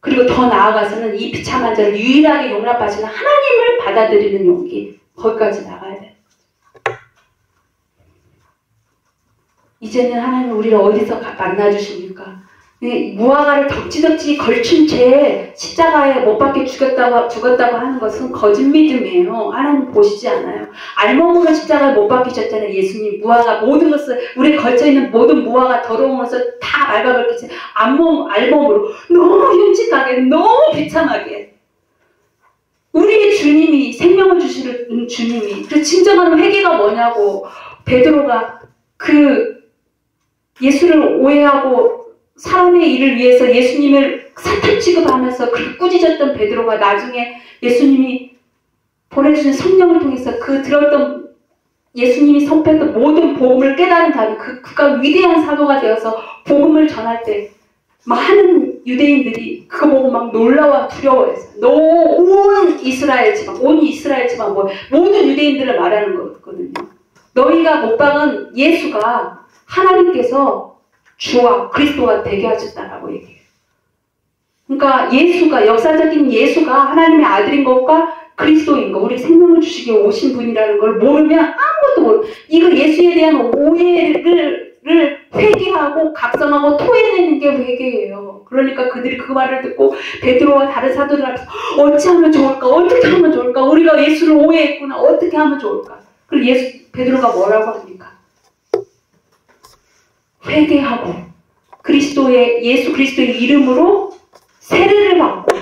그리고 더 나아가서는 이 비참한 자를 유일하게 용납하시는 하나님을 받아들이는 용기. 거기까지 나가야 돼요. 이제는 하나님 우리를 어디서 만나주십니까? 무화과를 덕지덕지 걸친 채 십자가에 못 박혀 죽었다고 하는 것은 거짓 믿음이에요. 하나님 보시지 않아요. 알몸으로 십자가에 못 박히셨잖아요. 예수님 무화과 모든 것을 우리에 걸쳐있는 모든 무화과 더러운 것을 다 밟아버리지 알몸으로 너무 흉측하게 너무 비참하게 우리의 주님이 생명을 주시는 주님이 그 진정한 회개가 뭐냐고 베드로가 그 예수를 오해하고 사람의 일을 위해서 예수님을 사탄 취급하면서 그렇게 꾸짖었던 베드로가 나중에 예수님이 보내주신 성령을 통해서 그 들었던 예수님이 선포했던 모든 복음을 깨달은 다음에 그가 위대한 사도가 되어서 복음을 전할 때 많은 유대인들이 그거 보고 막 놀라워 두려워했어요. 온 이스라엘 지방 모든 유대인들을 말하는 거거든요. 너희가 못 박은 예수가 하나님께서 주와 그리스도가 되게 하셨다라고 얘기해요. 그러니까 예수가 역사적인 예수가 하나님의 아들인 것과 그리스도인 것, 우리 생명을 주시기 위해 오신 분이라는 걸 모르면 아무것도 모르고 이거 예수에 대한 오해를 회개하고 각성하고 토해내는 게 회개예요. 그러니까 그들이 그 말을 듣고 베드로와 다른 사도들 앞에서 어찌하면 좋을까? 어떻게 하면 좋을까? 우리가 예수를 오해했구나. 어떻게 하면 좋을까? 그리고 베드로가 뭐라고 합니까? 회개하고 예수 그리스도의 이름으로 세례를 받고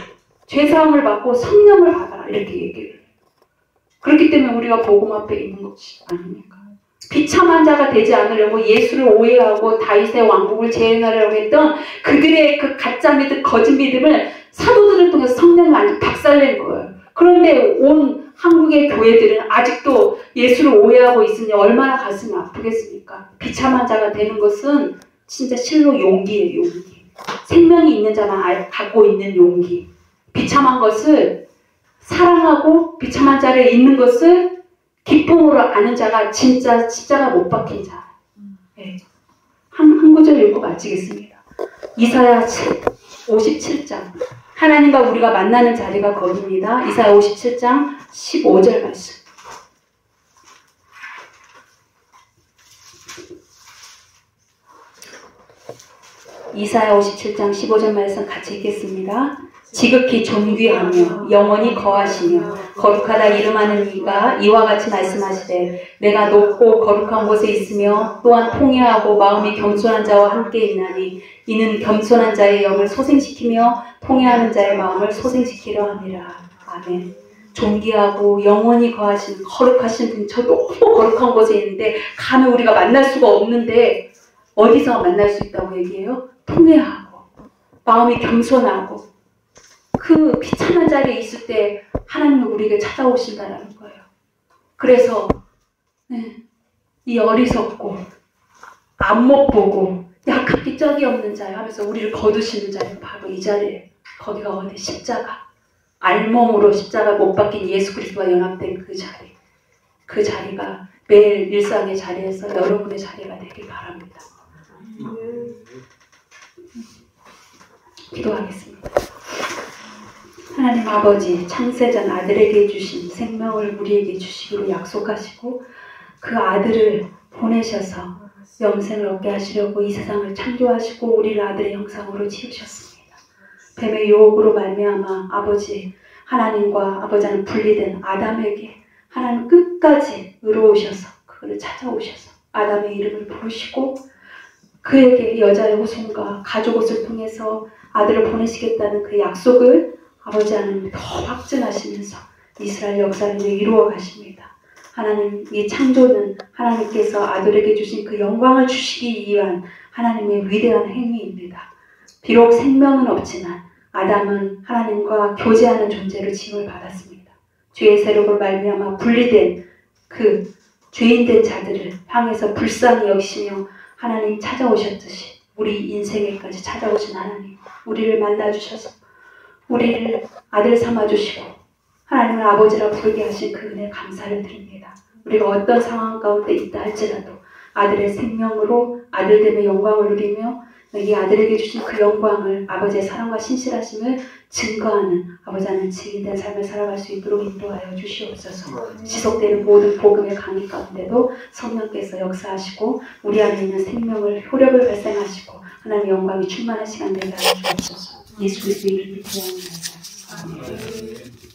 죄사함을 받고 성령을 받아라 이렇게 얘기를 해요. 그렇기 때문에 우리가 복음 앞에 있는 것이 아닙니까? 비참한 자가 되지 않으려고 예수를 오해하고 다윗의 왕국을 재현하려고 했던 그들의 그 가짜 믿음, 거짓 믿음을 사도들을 통해서 성령을 아주 박살낸 거예요. 그런데 온 한국의 교회들은 아직도 예수를 오해하고 있으니 얼마나 가슴이 아프겠습니까? 비참한 자가 되는 것은 진짜 실로 용기예요. 용기. 생명이 있는 자만 갖고 있는 용기. 비참한 것을 사랑하고 비참한 자를 있는 것을 기쁨으로 아는 자가 진짜 십자가 못 박힌 자. 네. 한 구절 읽고 마치겠습니다. 이사야 57장. 하나님과 우리가 만나는 자리가 거기입니다. 이사야 57장 15절 말씀. 이사야 57장 15절 말씀 같이 읽겠습니다. 지극히 존귀하며 영원히 거하시며 거룩하다 이름하는 이가 이와 같이 말씀하시되 내가 높고 거룩한 곳에 있으며 또한 통회하고 마음이 겸손한 자와 함께 있나니 이는 겸손한 자의 영을 소생시키며 통회하는 자의 마음을 소생시키려 함이라. 아멘. 존귀하고 영원히 거하신 거룩하신 분, 저 너무 거룩한 곳에 있는데 가면 우리가 만날 수가 없는데 어디서 만날 수 있다고 얘기해요? 통회하고 마음이 겸손하고 그 비참한 자리에 있을 때 하나님은 우리에게 찾아오신다는 거예요. 그래서 이 어리석고 안못 보고 약하기 짝이 없는 자요 하면서 우리를 거두시는 자예요. 바로 이 자리에. 거기가 어디? 십자가. 알몸으로 십자가 못 박힌 예수 그리스도와 연합된 그 자리. 그 자리가 매일 일상의 자리에서 여러분의 자리가 되길 바랍니다. 기도하겠습니다. 하나님 아버지, 창세전 아들에게 주신 생명을 우리에게 주시기로 약속하시고 그 아들을 보내셔서 영생을 얻게 하시려고 이 세상을 창조하시고 우리를 아들의 형상으로 지으셨습니다. 뱀의 유혹으로 말미암아 아버지, 하나님과 아버지는 분리된 아담에게 하나님 끝까지 의로우셔서 그를 찾아오셔서 아담의 이름을 부르시고 그에게 여자의 후손과 가족 옷을 통해서 아들을 보내시겠다는 그 약속을 아버지 하나님 더 확증하시면서 이스라엘 역사를 이루어 가십니다. 하나님, 이 창조는 하나님께서 아들에게 주신 그 영광을 주시기 위한 하나님의 위대한 행위입니다. 비록 생명은 없지만 아담은 하나님과 교제하는 존재로 지음을 받았습니다. 죄의 세력으로 말미암아 분리된 그 죄인된 자들을 향해서 불쌍히 여기시며 하나님 찾아오셨듯이 우리 인생에까지 찾아오신 하나님, 우리를 만나주셔서 우리를 아들 삼아주시고 하나님을 아버지라 부르게 하신 그 은혜 감사를 드립니다. 우리가 어떤 상황 가운데 있다 할지라도 아들의 생명으로 아들됨의 영광을 누리며 이 아들에게 주신 그 영광을 아버지의 사랑과 신실하심을 증거하는 아버지 하나님 증인된 삶을 살아갈 수 있도록 인도하여 주시옵소서. 지속되는 모든 복음의 강의 가운데도 성령께서 역사하시고 우리 안에 있는 생명을 효력을 발생하시고 하나님의 영광이 충만한 시간 되게 하여 주옵소서. 예수 그리스도의 이름으로 기도합니다. 아멘.